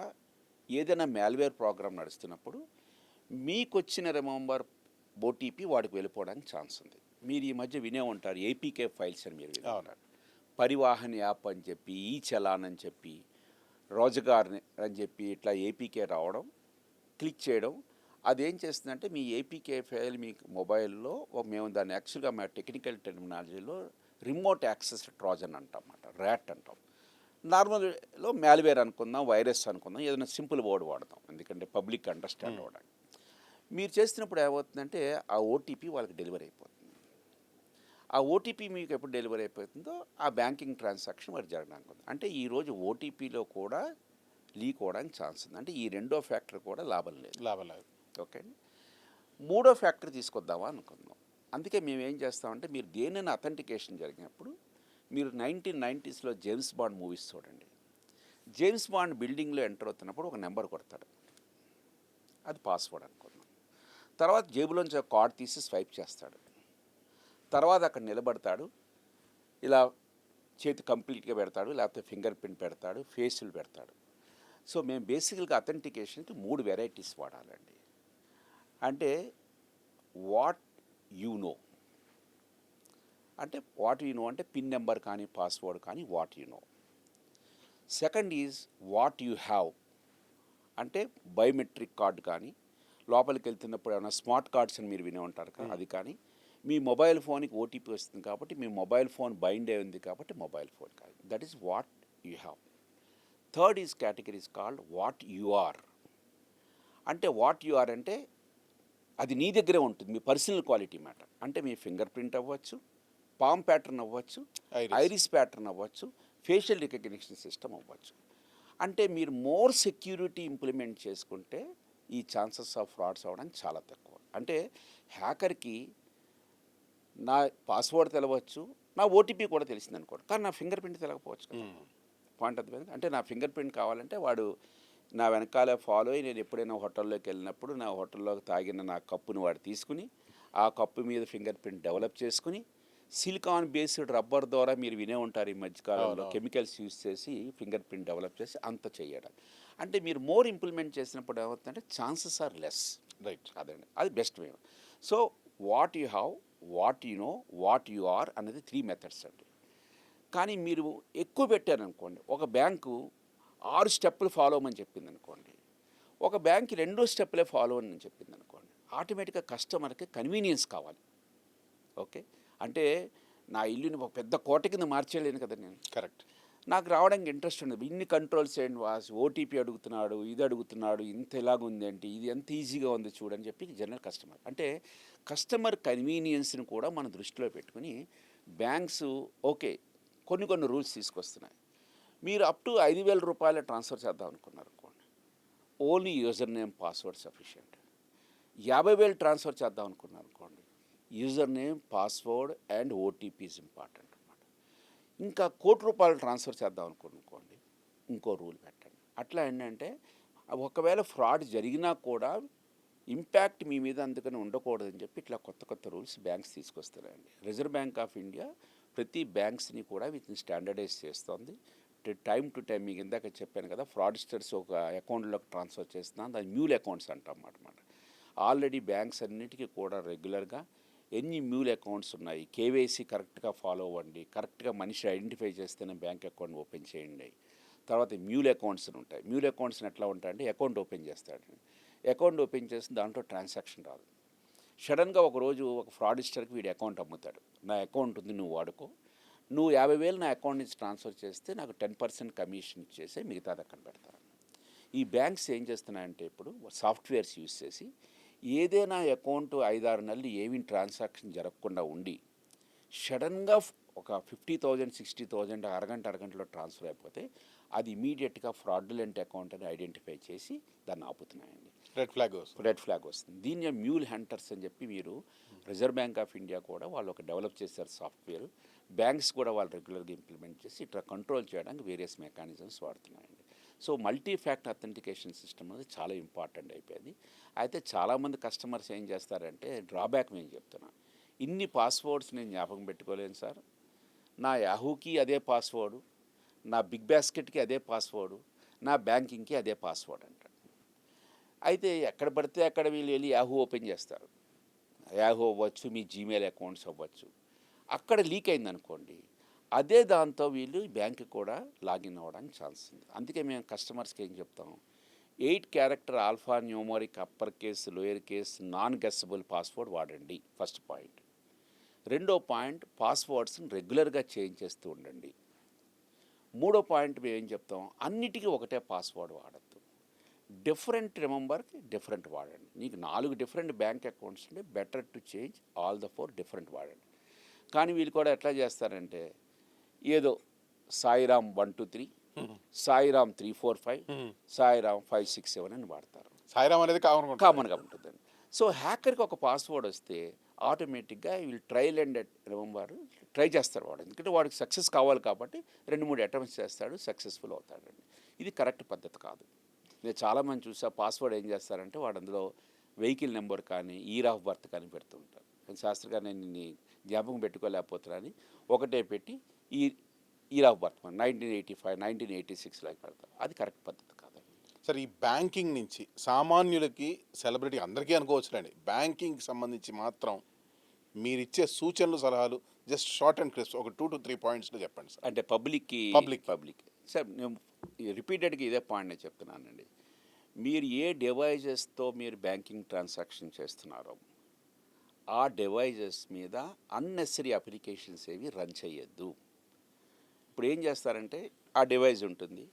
ఏదైనా మ్యాల్వేర్ ప్రోగ్రామ్ నడుస్తున్నప్పుడు మీకు వచ్చిన రిమెంబర్ ఓటీపీ వాడికి వెళ్ళిపోవడానికి ఛాన్స్ ఉంది. మీరు ఈ మధ్య వినే ఉంటారు ఏపీకే ఫైల్స్ అని, మీరు వినే ఉంటారు. పరివాహన్ యాప్ అని చెప్పి, ఈ చలాన్ అని చెప్పి, రోజ్గార్ అని చెప్పి ఇట్లా ఏపీకే రావడం, క్లిక్ చేయడం, అదేం చేస్తుందంటే మీ ఏపీకే ఫైల్ మీ మొబైల్లో, మేము దాన్ని యాక్చువల్గా మా టెక్నికల్ టెర్మినాలజీలో రిమోట్ యాక్సెస్ ట్రోజన్ అంటాం అన్నమాట, ర్యాట్ అంటాం. నార్మల్లో మ్యాల్వేర్ అనుకుందాం, వైరస్ అనుకుందాం, ఏదైనా సింపుల్ వర్డ్ వాడతాం ఎందుకంటే పబ్లిక్ అండర్స్టాండ్ అవ్వడానికి. మీరు చేస్తున్నప్పుడు ఏమవుతుందంటే ఆ ఓటీపీ వాళ్ళకి డెలివరీ అయిపోతుంది. ఆ ఓటీపీ మీకు ఎప్పుడు డెలివరీ అయిపోతుందో ఆ బ్యాంకింగ్ ట్రాన్సాక్షన్ వారికి జరగడానికి ఉంది. అంటే ఈరోజు ఓటీపీలో కూడా లీక్ అవ్వడానికి ఛాన్స్ ఉంది. అంటే ఈ రెండో ఫ్యాక్టర్ కూడా లాభం లేదు. ఓకే అండి. మూడో ఫ్యాక్టర్ తీసుకొద్దామా అనుకుందాం. అందుకే మేము ఏం చేస్తామంటే మీరు దేనైనా అథెంటికేషన్ జరిగినప్పుడు మీరు 1990s జేమ్స్ బాండ్ మూవీస్ చూడండి. జేమ్స్ బాండ్ బిల్డింగ్లో ఎంటర్ అవుతున్నప్పుడు ఒక నెంబర్ కొడతాడు, అది పాస్వర్డ్ అనుకుందాం. తర్వాత జేబులోంచి ఒక కార్డ్ తీసి స్వైప్ చేస్తాడు. తర్వాత అక్కడ నిలబడతాడు, ఇలా చేతి కంప్లీట్గా పెడతాడు, లేకపోతే ఫింగర్ ప్రింట్ పెడతాడు, ఫేసులు పెడతాడు. సో మేము బేసికల్గా అథెంటికేషన్కి 3 వెరైటీస్ వాడాలండి. అంటే వాట్ యు నో, అంటే వాట్ యు నో అంటే పిన్ నెంబర్ కానీ పాస్వర్డ్ కానీ what you no. Second is what you have, అంటే బయోమెట్రిక్ కార్డు కానీ లోపలికి వెళ్తున్నప్పుడు ఏమైనా స్మార్ట్ కార్డ్స్ అని మీరు వినే ఉంటారు కదా, అది కానీ మీ మొబైల్ ఫోన్కి ఓటీపీ వస్తుంది కాబట్టి మీ మొబైల్ ఫోన్ బైండ్ అయి ఉంది కాబట్టి మొబైల్ ఫోన్ కాదు. That is what you have. Third is category is called what you are. అంటే వాట్ యు ఆర్ అంటే అది నీ దగ్గరే ఉంటుంది, మీ పర్సనల్ క్వాలిటీ మ్యాటర్. అంటే మీ ఫింగర్ ప్రింట్ అవ్వచ్చు, పామ్ ప్యాటర్న్ అవ్వచ్చు, ఐరిస్ ప్యాటర్న్ అవ్వచ్చు, ఫేషియల్ రికగ్నిషన్ సిస్టమ్ అవ్వచ్చు. అంటే మీరు మోర్ సెక్యూరిటీ ఇంప్లిమెంట్ చేసుకుంటే ఈ ఛాన్సెస్ ఆఫ్ ఫ్రాడ్స్ అవ్వడానికి చాలా తక్కువ. అంటే హ్యాకర్కి నా పాస్వర్డ్ తెలవచ్చు, నా ఓటీపీ కూడా తెలిసింది అనుకోండి, కానీ నా ఫింగర్ ప్రింట్ తెలకపోవచ్చు కదా. పాయింట్ అర్థమైంది. అంటే నా ఫింగర్ ప్రింట్ కావాలంటే వాడు నా వెనకాల ఫాలో అయ్యి నేను ఎప్పుడైనా హోటల్లోకి వెళ్ళినప్పుడు నా హోటల్లో తాగిన నా కప్పుని వాడు తీసుకుని ఆ కప్పు మీద ఫింగర్ ప్రింట్ డెవలప్ చేసుకుని సిలికాన్ బేస్డ్ రబ్బర్ ద్వారా మీరు వినే ఉంటారు ఈ మధ్యకాలంలో కెమికల్స్ యూజ్ చేసి ఫింగర్ ప్రింట్ డెవలప్ చేసి అంత చేయడం. అంటే మీరు మోర్ ఇంప్లిమెంట్ చేసినప్పుడు ఏమవుతుందంటే ఛాన్సెస్ ఆర్ లెస్. రైట్, అదండి, అది best way. So what you have, what you know, what you are అనేది 3 మెథడ్స్ అండి. కానీ మీరు ఎక్కువ పెట్టారనుకోండి, ఒక బ్యాంకు 6 స్టెప్పులు ఫాలో అవ్వమని చెప్పింది అనుకోండి, ఒక బ్యాంక్కి 2 స్టెప్పులే ఫాలో అని చెప్పింది అనుకోండి, ఆటోమేటిక్గా కస్టమర్కి కన్వీనియన్స్ కావాలి. ఓకే, అంటే నా ఇల్లుని ఒక పెద్ద కోట కింద మార్చేయలేను కదా నేను. కరెక్ట్, నాకు రావడానికి ఇంట్రెస్ట్ ఉండదు. ఇన్ని కంట్రోల్స్ అండ్ ఓటీపీ అడుగుతున్నాడు, ఇది అడుగుతున్నాడు, ఇంత ఎలాగుంది అంటే ఇది ఎంత ఈజీగా ఉంది చూడని చెప్పి జనరల్ కస్టమర్. అంటే కస్టమర్ కన్వీనియన్స్ని కూడా మనం దృష్టిలో పెట్టుకుని బ్యాంక్స్ ఓకే కొన్ని రూల్స్ తీసుకొస్తున్నాయి. మీరు అప్ టు 5,000 రూపాయలు ట్రాన్స్ఫర్ చేద్దాం అనుకున్నారు అనుకోండి, only user name password sufficient. 50,000 transfer చేద్దాం అనుకున్నారు అనుకోండి, user name password and OTP is important అన్నమాట. ఇంకా ₹1,00,00,000 ట్రాన్స్ఫర్ చేద్దాం అనుకోండి, ఇంకో రూల్ పెట్టండి. అట్లా ఏంటంటే ఒకవేళ ఫ్రాడ్ జరిగినా కూడా ఇంపాక్ట్ మీ మీద అందుకని ఉండకూడదని చెప్పి ఇట్లా కొత్త రూల్స్ బ్యాంక్స్ తీసుకొస్తున్నాయండి. రిజర్వ్ బ్యాంక్ ఆఫ్ ఇండియా ప్రతి బ్యాంక్స్ని కూడా వీటిని స్టాండర్డైజ్ చేస్తుంది. టైం టు టైం మీకు ఇందాక చెప్పాను కదా, ఫ్రాడ్స్టర్స్ ఒక అకౌంట్లోకి ట్రాన్స్ఫర్ చేస్తున్నాను, దాని మ్యూల్ అకౌంట్స్ అంటాం అన్నమాట. ఆల్రెడీ బ్యాంక్స్ అన్నిటికీ కూడా రెగ్యులర్గా ఎన్ని మ్యూల్ అకౌంట్స్ ఉన్నాయి, కేవైసీ కరెక్ట్గా ఫాలో అవ్వండి, కరెక్ట్గా మనిషి ఐడెంటిఫై చేస్తేనే బ్యాంక్ అకౌంట్ ఓపెన్ చేయండి. తర్వాత మ్యూల్ అకౌంట్స్ ఉంటాయి. మ్యూల్ అకౌంట్స్ని ఎట్లా ఉంటాయంటే అకౌంట్ ఓపెన్ చేస్తాడు, అకౌంట్ ఓపెన్ చేసి దాంట్లో ట్రాన్సాక్షన్ రాదు. సడన్గా ఒకరోజు ఒక ఫ్రాడిస్టర్కి వీడి అకౌంట్ అమ్ముతాడు, నా అకౌంట్ ఉంది నువ్వు వాడుకో, నువ్వు 50,000 నా అకౌంట్ నుంచి ట్రాన్స్ఫర్ చేస్తే నాకు 10% కమిషన్ ఇచ్చేసి మిగతాది అక్కడ పెడతాను. ఈ బ్యాంక్స్ ఏం చేస్తున్నాయంటే ఇప్పుడు సాఫ్ట్వేర్స్ యూజ్ చేసి ఏదైనా అకౌంట్ 5-6 నెలలు ఏమీ ట్రాన్సాక్షన్ జరగకుండా ఉండి సడన్గా ఒక 50,000 60,000 అరగంటలో ట్రాన్స్ఫర్ అయిపోతే అది ఇమీడియట్గా ఫ్రాడ్యులెంట్ అకౌంట్ అని ఐడెంటిఫై చేసి దాన్ని ఆపుతున్నాయండి. రెడ్ ఫ్లాగ్ వస్తుంది. దీన్ని మ్యూల్ హంటర్స్ అని చెప్పి మీరు రిజర్వ్ బ్యాంక్ ఆఫ్ ఇండియా కూడా వాళ్ళు ఒక డెవలప్ చేశారు సాఫ్ట్వేర్. బ్యాంక్స్ కూడా వాళ్ళు రెగ్యులర్గా ఇంప్లిమెంట్ చేసి ఇట్లా కంట్రోల్ చేయడానికి వేరియస్ మెకానిజమ్స్ వాడుతున్నాయండి. So multi factor authentication system అనేది చాలా ఇంపార్టెంట్ అయిపోయింది. అయితే చాలామంది కస్టమర్స్ ఏం చేస్తారంటే డ్రాబ్యాక్ నేను చెప్తున్నా, ఇన్ని పాస్వర్డ్స్ నేను జ్ఞాపకం పెట్టుకోలేను సార్, నా యాహూకి అదే పాస్వర్డు, నా బిగ్ బాస్కెట్కి అదే పాస్వర్డు, నా బ్యాంకింగ్కి అదే పాస్వర్డ్ అంటాడు. అయితే ఎక్కడ పడితే అక్కడ వీళ్ళు వెళ్ళి యాహూ ఓపెన్ చేస్తారు. యాహూ అవ్వచ్చు, మీ జీమెయిల్ అకౌంట్స్ అవ్వచ్చు, అక్కడ లీక్ అయిందనుకోండి, అదే దాంతో వీళ్ళు బ్యాంక్కి కూడా లాగిన్ అవ్వడానికి ఛాన్స్ ఉంది. అందుకే మేము కస్టమర్స్కి ఏం చెప్తాం, 8 character alpha numeric upper case lower case non guessable password వాడండి, ఫస్ట్ పాయింట్. రెండో పాయింట్, పాస్వర్డ్స్ని రెగ్యులర్గా చేంజ్ చేస్తూ ఉండండి. మూడో పాయింట్ మేము ఏం చెప్తాం, అన్నిటికీ ఒకటే పాస్వర్డ్ వాడద్దు. డిఫరెంట్ రిమెంబర్కి డిఫరెంట్ వాడండి. నీకు 4 డిఫరెంట్ బ్యాంక్ అకౌంట్స్ ఉంటే better to change all the 4 different వాడండి. కానీ వీళ్ళు కూడా ఎట్లా చేస్తారంటే ఏదో సాయిరామ్ 123, సాయిరామ్ 345, సాయిరామ్ 567 అని వాడతారు. సాయిరామ్ అనేది కామన్గా ఉంటుందండి. సో హ్యాకర్కి ఒక పాస్వర్డ్ వస్తే ఆటోమేటిక్గా వీళ్ళు ట్రైల్ అండ్ రిమెంబర్ ట్రై చేస్తారు వాడు. ఎందుకంటే వాడికి సక్సెస్ కావాలి కాబట్టి 2-3 అటెంప్ట్స్ చేస్తాడు, సక్సెస్ఫుల్ అవుతాడండి. ఇది కరెక్ట్ పద్ధతి కాదు. నేను చాలామంది చూసా పాస్వర్డ్ ఏం చేస్తారంటే వాడు అందులో వెహికల్ నెంబర్ కానీ ఇయర్ ఆఫ్ బర్త్ కానీ పెడుతూ ఉంటారు. నేను శాస్త్రిగా నేను జ్ఞాపకం పెట్టుకోలేకపోతున్నాను ఒకటే పెట్టి ఈ ఇయర్ ఆఫ్ బర్త్ 1985, 1986 లాగా పెడతారు. అది కరెక్ట్ పద్ధతి కాదండి. సార్ ఈ బ్యాంకింగ్ నుంచి సామాన్యులకి సెలబ్రిటీ అందరికీ అనుకోవచ్చులేండి, బ్యాంకింగ్కి సంబంధించి మాత్రం మీరిచ్చే సూచనలు సలహాలు జస్ట్ షార్ట్ అండ్ క్రిస్ప్ ఒక 2 to 3 పాయింట్స్లో చెప్పండి సార్. అంటే పబ్లిక్ సార్ నేను రిపీటెడ్గా ఇదే పాయింట్ నేను చెప్తున్నానండి. మీరు ఏ డివైజెస్తో మీరు బ్యాంకింగ్ ట్రాన్సాక్షన్ చేస్తున్నారో ఆ డివైజెస్ మీద అన్నెసరీ అప్లికేషన్స్ ఏవి రన్ చేయొద్దు. ఇప్పుడు ఏం చేస్తారంటే ఆ డివైస్ ఉంటుంది,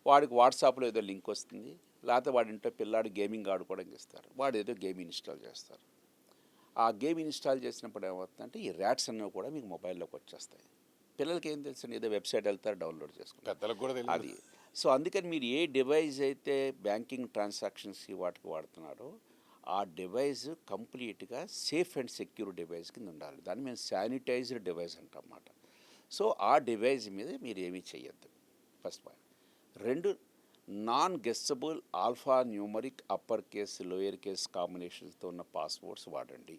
వాడికి వాట్సాప్లో ఏదో లింక్ వస్తుంది, లేకపోతే వాడి ఇంట్లో పిల్లాడు గేమింగ్ ఆడుకోవడానికి ఇస్తారు, వాడు ఏదో గేమ్ ఇన్స్టాల్ చేస్తారు. ఆ గేమ్ ఇన్స్టాల్ చేసినప్పుడు ఏమవుతుందంటే ఈ ర్యాట్స్ అన్నవి కూడా మీకు మొబైల్లోకి వచ్చేస్తాయి. పిల్లలకి ఏం తెలుసు, ఏదో వెబ్సైట్ వెళ్తారు, డౌన్లోడ్ చేసుకుంటారు, పెద్దలకు కూడా తెలియదు అది. సో అందుకని మీరు ఏ డివైస్ అయితే బ్యాంకింగ్ ట్రాన్సాక్షన్స్కి వాటికి వాడుతున్నారో ఆ డివైస్ కంప్లీట్గా సేఫ్ అండ్ సెక్యూర్ డివైస్ కింద ఉండాలి. దాన్ని మేము శానిటైజ్డ్ డివైస్ అంటాం అన్నమాట. సో ఆ డివైస్ మీద మీరు ఏమీ చేయొద్దు, first point. 2, non guessable alpha numeric upper case lower case కాంబినేషన్స్తో ఉన్న పాస్వర్డ్స్ వాడండి.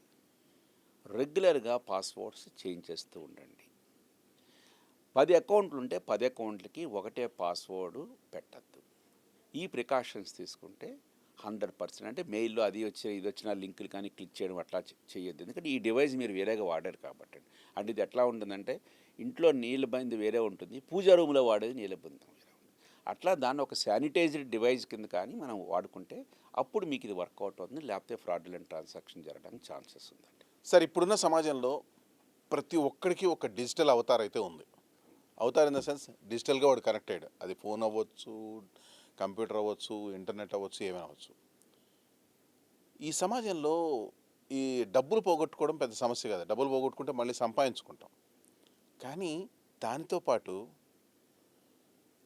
రెగ్యులర్గా పాస్వర్డ్స్ చేంజ్ చేస్తూ ఉండండి. 10 అకౌంట్లు ఉంటే 10 అకౌంట్లకి ఒకటే పాస్వర్డ్ పెట్టద్దు. ఈ ప్రికాషన్స్ తీసుకుంటే 100%, అంటే మెయిల్లో అది వచ్చిన ఇది వచ్చిన లింకులు కానీ క్లిక్ చేయడం అట్లా చేయొద్దు. ఎందుకంటే ఈ డివైస్ మీరు వేరేగా వాడారు కాబట్టి. అంటే ఇది ఎట్లా ఉంటుందంటే ఇంట్లో నీళ్ళ బంది వేరే ఉంటుంది, పూజా రూమ్లో వాడేది నీళ్ళ బంది వేరే ఉంటుంది. అట్లా దాన్ని ఒక శానిటైజ్డ్ డివైస్ కింద కానీ మనం వాడుకుంటే అప్పుడు మీకు ఇది వర్కౌట్ అవుతుంది, లేకపోతే ఫ్రాడ్యులెంట్ ట్రాన్సాక్షన్ జరగడానికి ఛాన్సెస్ ఉందండి. సార్ ఇప్పుడున్న సమాజంలో ప్రతి ఒక్కరికి ఒక డిజిటల్ అవతార్ అయితే ఉంది. అవతార్ ఇన్ ద సెన్స్ డిజిటల్గా వాడు కనెక్ట్ అయ్యాడు, అది ఫోన్ అవ్వచ్చు, కంప్యూటర్ అవ్వచ్చు, ఇంటర్నెట్ అవ్వచ్చు, ఏమైనా అవ్వచ్చు. ఈ సమాజంలో ఈ డబ్బులు పోగొట్టుకోవడం పెద్ద సమస్య కాదు, డబ్బులు పోగొట్టుకుంటే మళ్ళీ సంపాదించుకుంటాం. కానీ దానితో పాటు